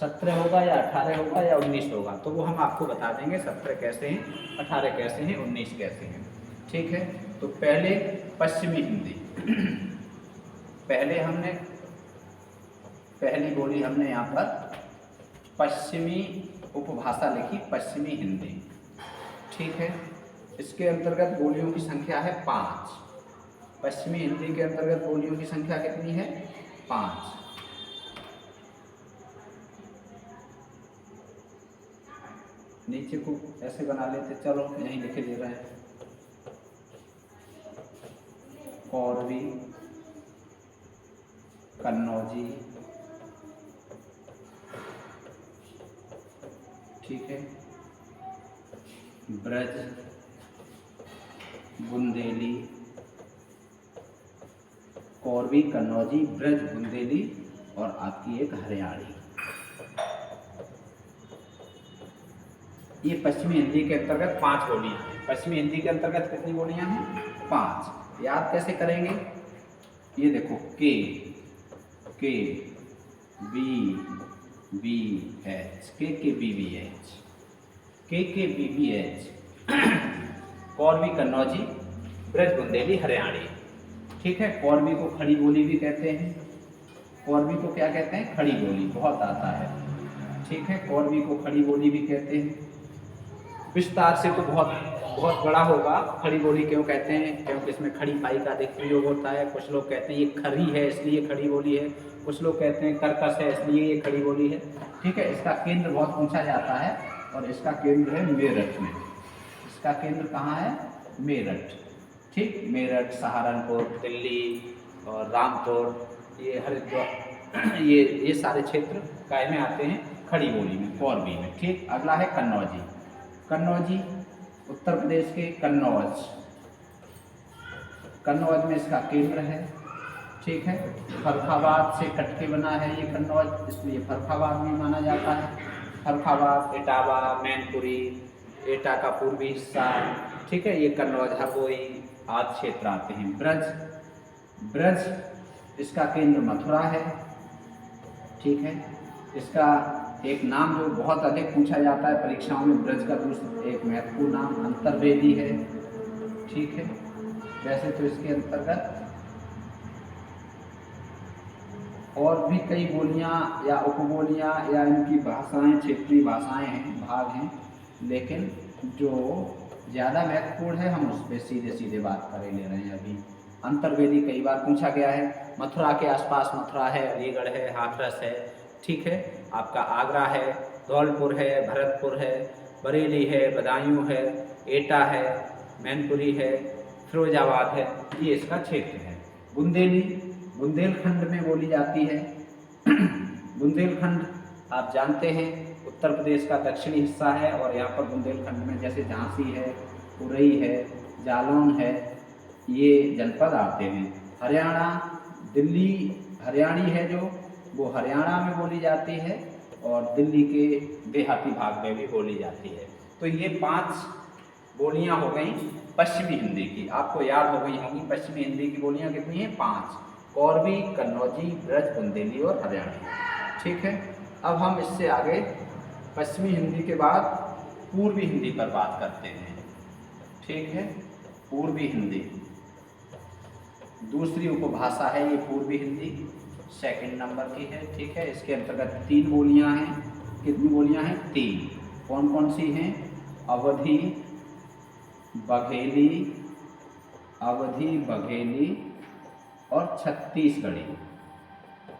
17 होगा या 18 होगा या 19 होगा, तो वो हम आपको बता देंगे 17 कैसे हैं, 18 कैसे हैं, 19 कैसे हैं, ठीक है। तो पहले पश्चिमी हिंदी, पहले हमने पहली बोली हमने यहाँ पर पश्चिमी उपभाषा लिखी, पश्चिमी हिंदी, ठीक है। इसके अंतर्गत बोलियों की संख्या है 5। पश्चिमी हिंदी के अंतर्गत बोलियों की संख्या कितनी है, 5। नीचे को ऐसे बना लेते, चलो यहीं लिखे दे रहे हैं। कौरवी, कन्नौजी, ठीक है, ब्रज, बुंदेली, कौरवी, कन्नौजी, ब्रज, बुंदेली और आपकी एक हरियाणी। ये पश्चिमी हिंदी के अंतर्गत 5 बोलियां हैं। पश्चिमी हिंदी के अंतर्गत कितनी बोलियां हैं, 5। याद कैसे करेंगे, ये देखो के बी बी एच, के बी बी एच, के B B H, कौरवी, Kannauji, Braj, Bundeli, Haryani, ठीक है। कौरवी को खड़ी बोली भी कहते हैं। कौरवी को क्या कहते हैं, खड़ी बोली, बहुत आता है, ठीक है। कौरवी को खड़ी बोली भी कहते हैं। विस्तार से तो बहुत बड़ा होगा। खड़ी बोली क्यों कहते हैं, क्योंकि इसमें खड़ी पाई का अधिक प्रयोग होता है। कुछ लोग कहते हैं ये खरी है इसलिए खड़ी बोली है, कुछ लोग कहते हैं कर्कश है इसलिए ये खड़ी बोली है, ठीक है। इसका केंद्र बहुत पूछा जाता है और इसका केंद्र है मेरठ में। इसका केंद्र कहाँ है, मेरठ, ठीक, मेरठ, सहारनपुर, दिल्ली और रामपुर, ये हरिद्वार, ये सारे क्षेत्र काय में आते हैं, खड़ी बोली में, कौरवी में। ठीक, अगला है कन्नौजी। कन्नौजी उत्तर प्रदेश के कन्नौज, कन्नौज में इसका केंद्र है। ठीक है, फर्रुखाबाद से कट के बना है ये कन्नौज, इसलिए फर्रुखाबाद में माना जाता है। फर्रुखाबाद, इटावा, मैनपुरी, एटा का पूर्वी हिस्सा, ठीक है, ये कन्नौज, हरदोई आदि क्षेत्र आते हैं। ब्रज, ब्रज इसका केंद्र मथुरा है। ठीक है, इसका एक नाम जो बहुत अधिक पूछा जाता है परीक्षाओं में, ब्रज का दूसरा एक महत्वपूर्ण नाम अंतर्वेदी है। ठीक है, वैसे तो इसके अंतर्गत और भी कई बोलियां या उपबोलियां या इनकी भाषाएं, क्षेत्रीय भाषाएं हैं, भाग हैं, लेकिन जो ज़्यादा महत्वपूर्ण है हम उस पर सीधे सीधे बात कर ले रहे हैं। अभी अंतर्वेदी कई बार पूछा गया है। मथुरा के आसपास मथुरा है, अलीगढ़ है, हाथरस है। ठीक है, आपका आगरा है, धौलपुर है, भरतपुर है, बरेली है, बदायूं है, एटा है, मैनपुरी है, फिरोजाबाद है, ये इसका क्षेत्र है। बुंदेली बुंदेलखंड में बोली जाती है। बुंदेलखंड आप जानते हैं उत्तर प्रदेश का दक्षिणी हिस्सा है, और यहाँ पर बुंदेलखंड में जैसे झांसी है, उरई है, जालौन है, ये जनपद आते हैं। हरियाणा, दिल्ली हरियाणी है जो, वो हरियाणा में बोली जाती है, और दिल्ली के देहाती भाग में भी बोली जाती है। तो ये 5 बोलियां हो गई पश्चिमी हिंदी की, आपको याद हो गई होंगी। पश्चिमी हिंदी की बोलियां कितनी हैं? 5, कौरवी, कन्नौजी, ब्रज, बुंदेली और हरियाणी। ठीक है, अब हम इससे आगे पश्चिमी हिंदी के बाद पूर्वी हिंदी पर बात करते हैं। ठीक है, पूर्वी हिंदी दूसरी उपभाषा है ये पूर्वी हिंदी, सेकंड नंबर की है। ठीक है, इसके अंतर्गत 3 बोलियां हैं। कितनी बोलियां हैं? 3। कौन कौन सी हैं? अवधी, बघेली, अवधी, बघेली और छत्तीसगढ़ी।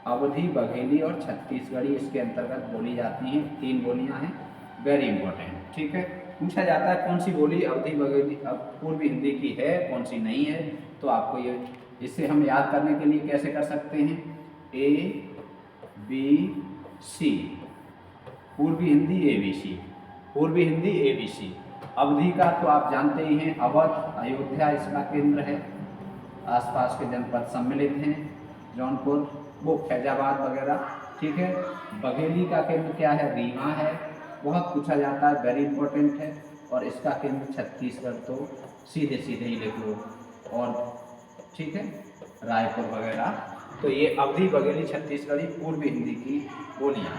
अवधी, बघेली और छत्तीसगढ़ी इसके अंतर्गत बोली जाती हैं। 3 बोलियां हैं, वेरी इंपॉर्टेंट। ठीक है, पूछा जाता है कौन सी बोली अवधी, बघेली अब पूर्वी हिंदी की है, कौन सी नहीं है। तो आपको ये, इससे हम याद करने के लिए कैसे कर सकते हैं? ABC, पूर्वी हिंदी ABC, पूर्वी हिंदी ABC। अवधी का तो आप जानते ही हैं, अवध, अयोध्या इसका केंद्र है, आसपास के जनपद सम्मिलित हैं, जौनपुर, वो फैजाबाद वगैरह। ठीक है, बघेली का केंद्र क्या है? रीवा है, बहुत पूछा जाता है, वेरी इंपॉर्टेंट है। और इसका केंद्र छत्तीसगढ़, तो सीधे सीधे ही लिख लो। और ठीक है, रायपुर वगैरह। तो ये अवधी, बघेली, छत्तीसगढ़ी पूर्वी हिंदी की बोलियां।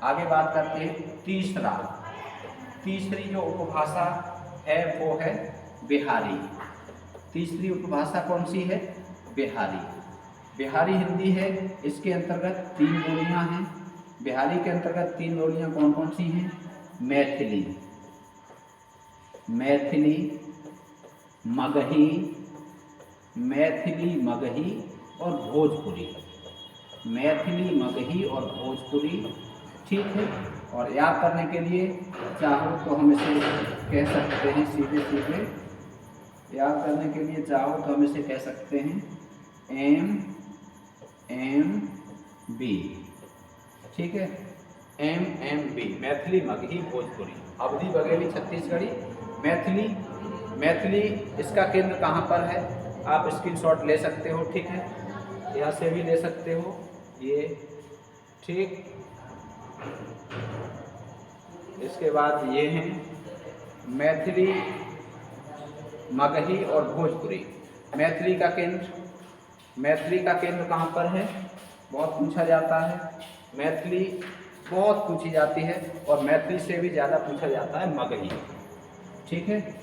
आगे बात करते हैं तीसरी जो उपभाषा है वो है बिहारी। तीसरी उपभाषा कौन सी है? बिहारी। बिहारी हिंदी है, इसके अंतर्गत 3 बोलियां हैं। बिहारी के अंतर्गत 3 बोलियां कौन कौन सी हैं? मैथिली, मैथिली, मगही, मैथिली, मगही और भोजपुरी। मैथिली, मगही और भोजपुरी। ठीक है, और याद करने के लिए चाहो तो हम इसे कह सकते हैं सीधे सीधे, याद करने के लिए चाहो तो हम इसे कह सकते हैं MMB। ठीक है, MMB, मैथिली, मगही, भोजपुरी, अवधी, बघेली, छत्तीसगढ़ी, मैथिली। मैथिली इसका केंद्र कहाँ पर है? आप स्क्रीनशॉट ले सकते हो। ठीक है, यहाँ से भी ले सकते हो ये। ठीक, इसके बाद ये हैं मैथिली, मगही और भोजपुरी। मैथिली का केंद्र कहाँ पर है? बहुत पूछा जाता है। मैथिली बहुत पूछी जाती है, और मैथिली से भी ज़्यादा पूछा जाता है मगही। ठीक है,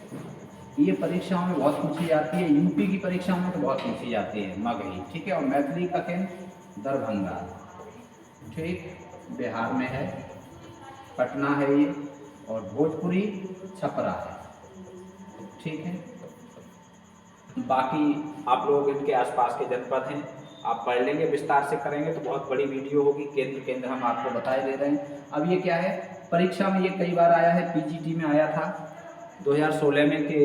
ये परीक्षाओं में बहुत पूछी जाती है, यूपी की परीक्षाओं में तो बहुत पूछी जाती है मगही। ठीक है, और मैथिली का केंद्र दरभंगा, ठीक, बिहार में है, पटना है ये, और भोजपुरी छपरा है। ठीक है, बाकी आप लोग इनके आसपास के जनपद हैं, आप पढ़ लेंगे, विस्तार से करेंगे तो बहुत बड़ी वीडियो होगी। केंद्र हम आपको बताए दे रहे हैं। अब ये क्या है, परीक्षा में ये कई बार आया है, पीजीटी में आया था 2016 में कि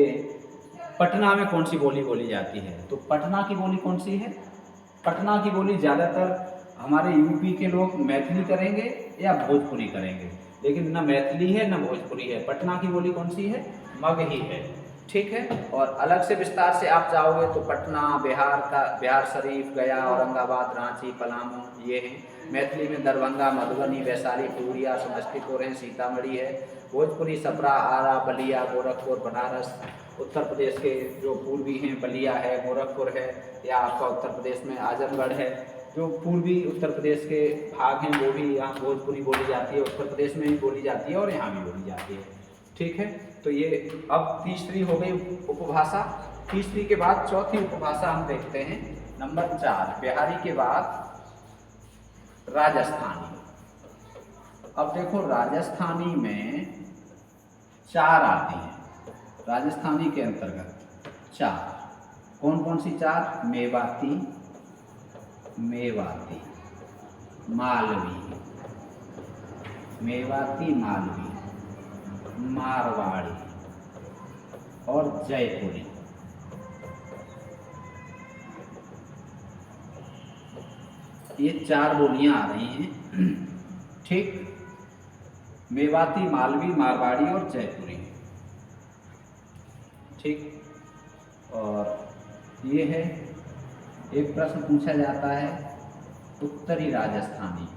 पटना में कौन सी बोली बोली जाती है? तो पटना की बोली कौन सी है? पटना की बोली ज़्यादातर हमारे यूपी के लोग मैथिली करेंगे या भोजपुरी करेंगे, लेकिन न मैथिली है न भोजपुरी है। पटना की बोली कौन सी है? मगही है। ठीक है। और अलग से विस्तार से आप जाओगे तो पटना बिहार शरीफ, गया, औरंगाबाद, रांची, पलामू ये हैं। मैथिली में दरभंगा, मधुबनी, वैशाली, पूर्णिया, समस्तीपुर है, सीतामढ़ी है। भोजपुरी छपरा, आरा, बलिया, गोरखपुर, बनारस। उत्तर प्रदेश के जो पूर्वी हैं बलिया है, गोरखपुर है, या आपका उत्तर प्रदेश में आजमगढ़ है। जो पूर्वी उत्तर प्रदेश के भाग हैं वो भी यहाँ भोजपुरी बोली जाती है, उत्तर प्रदेश में भी बोली जाती है और यहाँ भी बोली जाती है। ठीक है। तो ये अब तीसरी हो गई उपभाषा। तीसरी के बाद चौथी उपभाषा हम देखते हैं, नंबर 4, बिहारी के बाद राजस्थानी। अब देखो राजस्थानी में 4 आती हैं। राजस्थानी के अंतर्गत 4, कौन कौन सी 4? मेवाती, मालवी, मारवाड़ी और जयपुरी। ये 4 बोलियां आ रही हैं। ठीक। मेवाती, मालवी, मारवाड़ी और जयपुरी। ठीक। और ये है, एक प्रश्न पूछा जाता है उत्तरी राजस्थानी।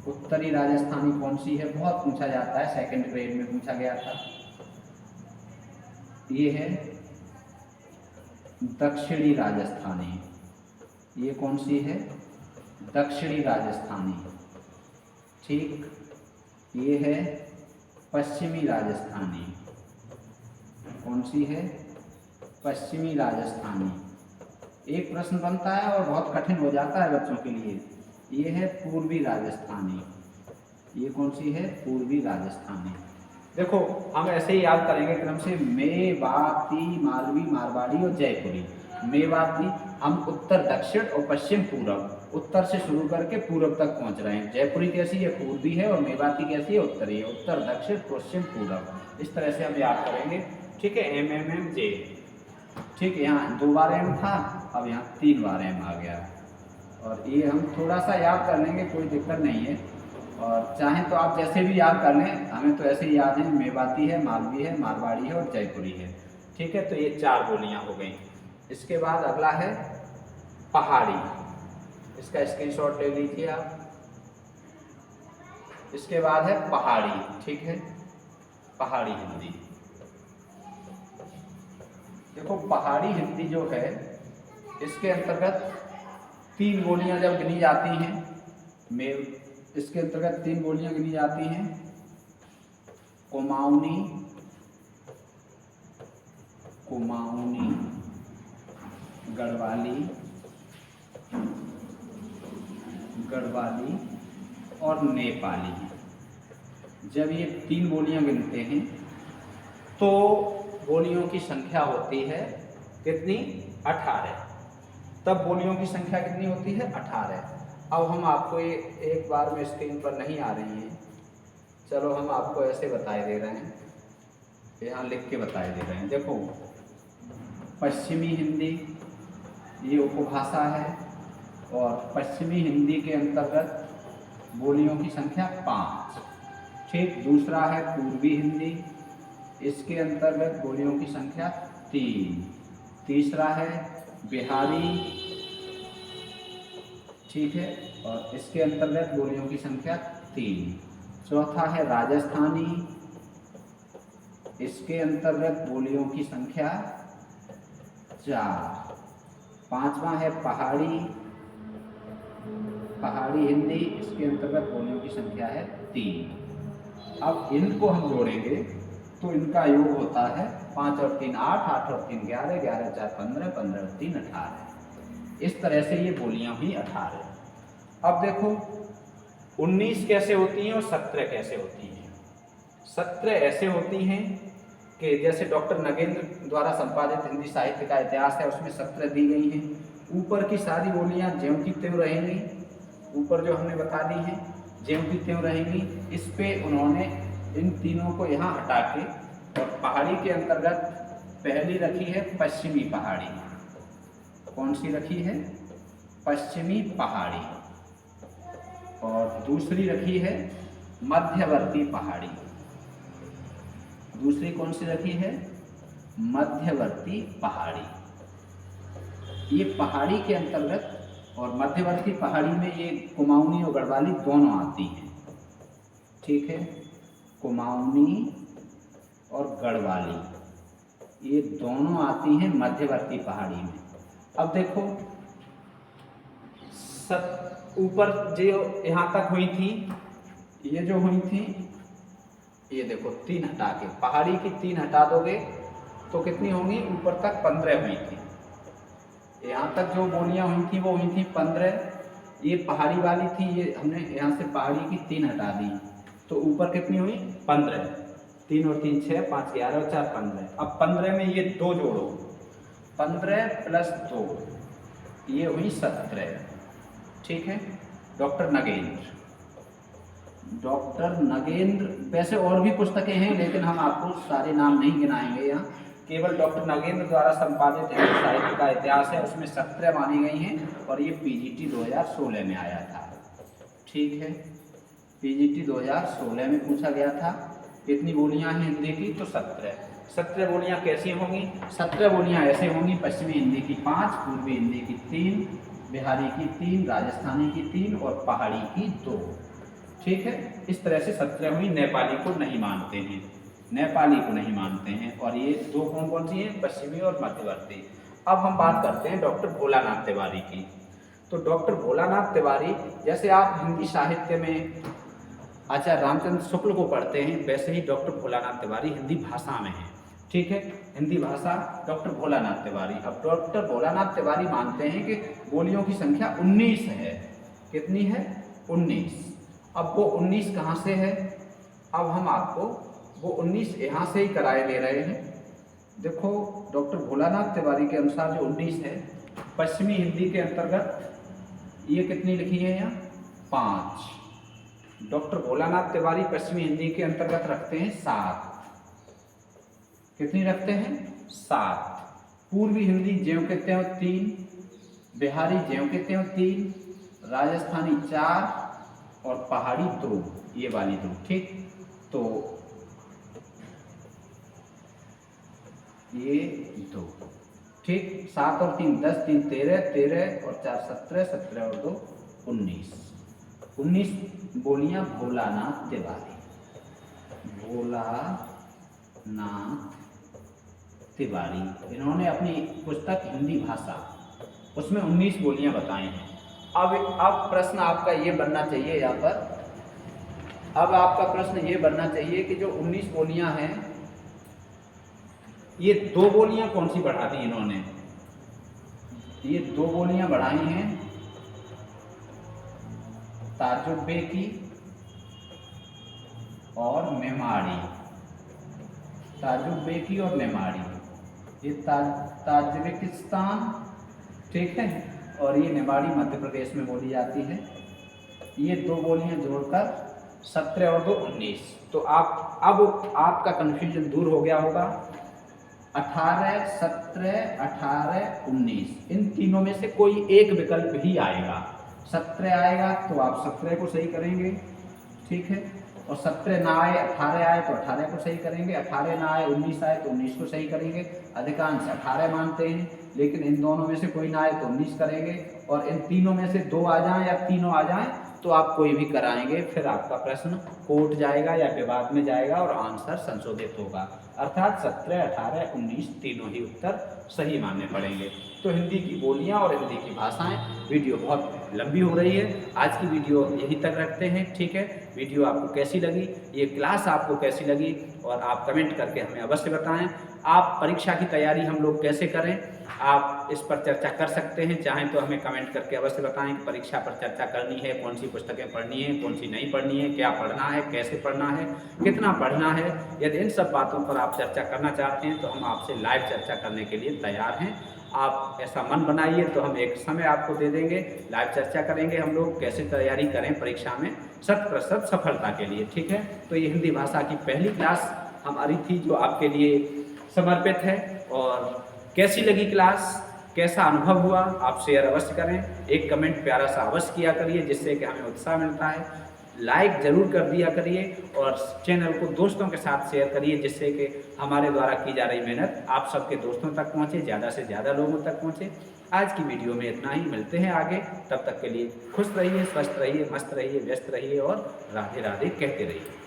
उत्तरी राजस्थानी कौन सी है? बहुत पूछा जाता है, सेकंड ग्रेड में पूछा गया था। ये है दक्षिणी राजस्थानी। ये कौन सी है? दक्षिणी राजस्थानी। ठीक। ये है पश्चिमी राजस्थानी। कौन सी है? पश्चिमी राजस्थानी। एक प्रश्न बनता है और बहुत कठिन हो जाता है बच्चों के लिए। ये है पूर्वी राजस्थानी। ये कौन सी है? पूर्वी राजस्थानी। देखो हम ऐसे ही याद करेंगे क्रम से, मेवाती, मालवी, मारवाड़ी और जयपुरी। मेवाती हम उत्तर, दक्षिण और पश्चिम, पूरब, उत्तर से शुरू करके पूरब तक पहुंच रहे हैं। जयपुरी कैसी है? पूर्वी है। और मेवाती कैसी है? उत्तरी है। उत्तर, दक्षिण, पश्चिम, पूरब, इस तरह से हम याद करेंगे। ठीक है। MMMJ। ठीक है। यहाँ 2 बार M था, अब यहाँ 3 बार M आ गया। और ये हम थोड़ा सा याद कर लेंगे, कोई दिक्कत नहीं है। और चाहें तो आप जैसे भी याद कर लें, हमें तो ऐसे ही याद है, मेवाती है, मालवी है, मारवाड़ी है और जयपुरी है। ठीक है। तो ये 4 बोलियां हो गई। इसके बाद अगला है पहाड़ी। इसका स्क्रीनशॉट ले लीजिए आप। इसके बाद है पहाड़ी। ठीक है। पहाड़ी हिंदी। देखो पहाड़ी हिंदी जो है, इसके अंतर्गत 3 बोलियां जब गिनी जाती हैं, इसके अंतर्गत 3 बोलियां गिनी जाती हैं, कुमाऊनी, गढ़वाली और नेपाली। जब ये 3 बोलियां गिनते हैं तो बोलियों की संख्या होती है कितनी? 18। तब बोलियों की संख्या कितनी होती है? 18। अब हम आपको ये एक बार में स्क्रीन पर नहीं आ रही हैं, चलो हम आपको ऐसे बताए दे रहे हैं, यहाँ लिख के बताए दे रहे हैं। देखो पश्चिमी हिंदी ये उपभाषा है, और पश्चिमी हिंदी के अंतर्गत बोलियों की संख्या 5। ठीक। दूसरा है पूर्वी हिंदी, इसके अंतर्गत बोलियों की संख्या 3। तीसरा है बिहारी। ठीक है। और इसके अंतर्गत बोलियों की संख्या 3। चौथा है राजस्थानी, इसके अंतर्गत बोलियों की संख्या 4। पांचवा है पहाड़ी हिंदी, इसके अंतर्गत बोलियों की संख्या है 3। अब इनको हम जोड़ेंगे तो इनका योग होता है 5 और 3 8, 8 और 3 11, 11 4 15, 15 और 3 18। इस तरह से ये बोलियां हुई 18। अब देखो 19 कैसे होती हैं और 17 कैसे होती हैं। 17 ऐसे होती हैं कि जैसे डॉक्टर नगेंद्र द्वारा संपादित हिंदी साहित्य का इतिहास है, उसमें 17 दी गई हैं। ऊपर की सारी बोलियां ज्यों की त्यों रहेंगी, ऊपर जो हमने बता दी हैं ज्यों की त्यों रहेंगी। इस पे उन्होंने इन तीनों को यहाँ हटा के और पहाड़ी के अंतर्गत पहली रखी है पश्चिमी पहाड़ी। कौन सी रखी है? पश्चिमी पहाड़ी। और दूसरी रखी है मध्यवर्ती पहाड़ी। दूसरी कौन सी रखी है? मध्यवर्ती पहाड़ी। ये पहाड़ी के अंतर्गत और मध्यवर्ती पहाड़ी में ये कुमाऊनी और गढ़वाली दोनों आती हैं। ठीक है, कुमाऊनी और गढ़वाली ये दोनों आती हैं मध्यवर्ती पहाड़ी में। अब देखो ऊपर जो यहाँ तक हुई थी, ये जो हुई थी, ये देखो 3 हटा के, पहाड़ी की 3 हटा दोगे तो कितनी होंगी? ऊपर तक 15 हुई थी। यहाँ तक जो बोलियाँ हुई थी वो हुई थी 15। ये पहाड़ी वाली थी, ये हमने यहाँ से पहाड़ी की 3 हटा दी तो ऊपर कितनी हुई? 15। 3 और 3 6, 5 11 और 4 15। अब 15 में ये 2 जोड़ो, 15 प्लस 2 ये हुई 17। ठीक है। डॉक्टर नगेंद्र, वैसे और भी पुस्तकें हैं लेकिन हम आपको सारे नाम नहीं गिनाएंगे यहाँ। केवल डॉक्टर नगेंद्र द्वारा संपादित हिंदी साहित्य का इतिहास है, उसमें 17 मानी गई हैं और ये पीजीटी 2016 में आया था। ठीक है, पीजीटी 2016 में पूछा गया था। कितनी बोलियां हैं हिंदी की? तो 17। 17 बोलियां कैसी होंगी? 17 बोलियां ऐसे होंगी, पश्चिमी हिंदी की 5, पूर्वी हिंदी की 3, बिहारी की 3, राजस्थानी की 3 और पहाड़ी की 2। ठीक है, इस तरह से 17 हुई। नेपाली को नहीं मानते हैं, नेपाली को नहीं मानते हैं। और ये 2 कौन कौन सी हैं? पश्चिमी और मध्यवर्ती। अब हम बात करते हैं डॉक्टर भोलानाथ तिवारी की। तो डॉक्टर भोलानाथ तिवारी, जैसे आप हिंदी साहित्य में आचार्य रामचंद्र शुक्ल को पढ़ते हैं, वैसे ही डॉक्टर भोलानाथ तिवारी हिंदी भाषा में है। ठीक है, हिंदी भाषा डॉक्टर भोलानाथ तिवारी। अब डॉक्टर भोलानाथ तिवारी मानते हैं कि बोलियों की संख्या 19 है। कितनी है? 19। अब वो 19 कहाँ से है? अब हम आपको वो 19 यहाँ से ही कराए ले रहे हैं। देखो डॉक्टर भोलानाथ तिवारी के अनुसार जो 19 है, पश्चिमी हिंदी के अंतर्गत ये कितनी लिखी है यहाँ? 5। डॉक्टर भोलानाथ तिवारी पश्चिमी हिंदी के अंतर्गत रखते हैं 7। कितनी रखते हैं? 7। पूर्वी हिंदी ज्यों के त्यों 3, बिहारी ज्यों के त्यों 3, राजस्थानी 4 और पहाड़ी 2, ये वाली 2। ठीक, तो ये 2। ठीक, 7 और 3 10, 3 13, 13 और 4 17, 17 और 2 19। 19 बोलियां भोलानाथ तिवारी, भोलानाथ तिवारी, इन्होंने अपनी पुस्तक हिंदी भाषा उसमें 19 बोलियां बताई हैं। अब प्रश्न आपका ये बनना चाहिए यहाँ पर, अब आपका प्रश्न ये बनना चाहिए कि जो 19 बोलियां हैं, ये 2 बोलियां कौन सी बढ़ा दी इन्होंने? ये 2 बोलियां बढ़ाई हैं ताजुबे की और मेमाड़ी। ताजुबे की और मेमाड़ी, ये ताजिकिस्तान, ठीक है, और ये नेवाड़ी मध्य प्रदेश में बोली जाती है। ये 2 बोलियां जोड़कर 17 और 2 19। तो अब आपका कन्फ्यूजन दूर हो गया होगा। 18 17 18 19, इन तीनों में से कोई एक विकल्प ही आएगा। 17 आएगा तो आप 17 को सही करेंगे, ठीक है, और 17 ना आए, 18 आए तो 18 को सही करेंगे, 18 ना आए, 19 आए तो 19 को सही करेंगे। अधिकांश 18 मानते हैं, लेकिन इन दोनों में से कोई ना आए तो 19 करेंगे, और इन तीनों में से 2 आ जाएं या तीनों आ जाएं तो आप कोई भी कराएंगे। फिर आपका प्रश्न कोर्ट जाएगा या विवाद में जाएगा और आंसर संशोधित होगा। अर्थात 17 18 19 तीनों ही उत्तर सही मानने पड़ेंगे। तो हिंदी की बोलियां और हिंदी की भाषाएं, वीडियो बहुत लंबी हो रही है, आज की वीडियो यहीं तक रखते हैं, ठीक है। वीडियो आपको कैसी लगी, ये क्लास आपको कैसी लगी, और आप कमेंट करके हमें अवश्य बताएं। आप परीक्षा की तैयारी हम लोग कैसे करें, आप इस पर चर्चा कर सकते हैं। चाहें तो हमें कमेंट करके अवश्य बताएं कि परीक्षा पर चर्चा करनी है, कौन सी पुस्तकें पढ़नी है, कौन सी नहीं पढ़नी है, क्या पढ़ना है, कैसे पढ़ना है, कितना पढ़ना है। यदि इन सब बातों पर आप चर्चा करना चाहते हैं तो हम आपसे लाइव चर्चा करने के लिए तैयार हैं। आप ऐसा मन बनाइए तो हम एक समय आपको दे देंगे, लाइव चर्चा करेंगे हम लोग कैसे तैयारी करें परीक्षा में 100% सफलता के लिए, ठीक है। तो ये हिंदी भाषा की पहली क्लास हमारी थी जो आपके लिए समर्पित है, और कैसी लगी क्लास, कैसा अनुभव हुआ, आप शेयर अवश्य करें। एक कमेंट प्यारा सा अवश्य किया करिए, जिससे कि हमें उत्साह मिलता है। लाइक ज़रूर कर दिया करिए और चैनल को दोस्तों के साथ शेयर करिए, जिससे कि हमारे द्वारा की जा रही मेहनत आप सबके दोस्तों तक पहुँचे, ज़्यादा से ज़्यादा लोगों तक पहुँचे। आज की वीडियो में इतना ही, मिलते हैं आगे। तब तक के लिए खुश रहिए, स्वस्थ रहिए, मस्त रहिए, व्यस्त रहिए और राधे राधे कहते रहिए।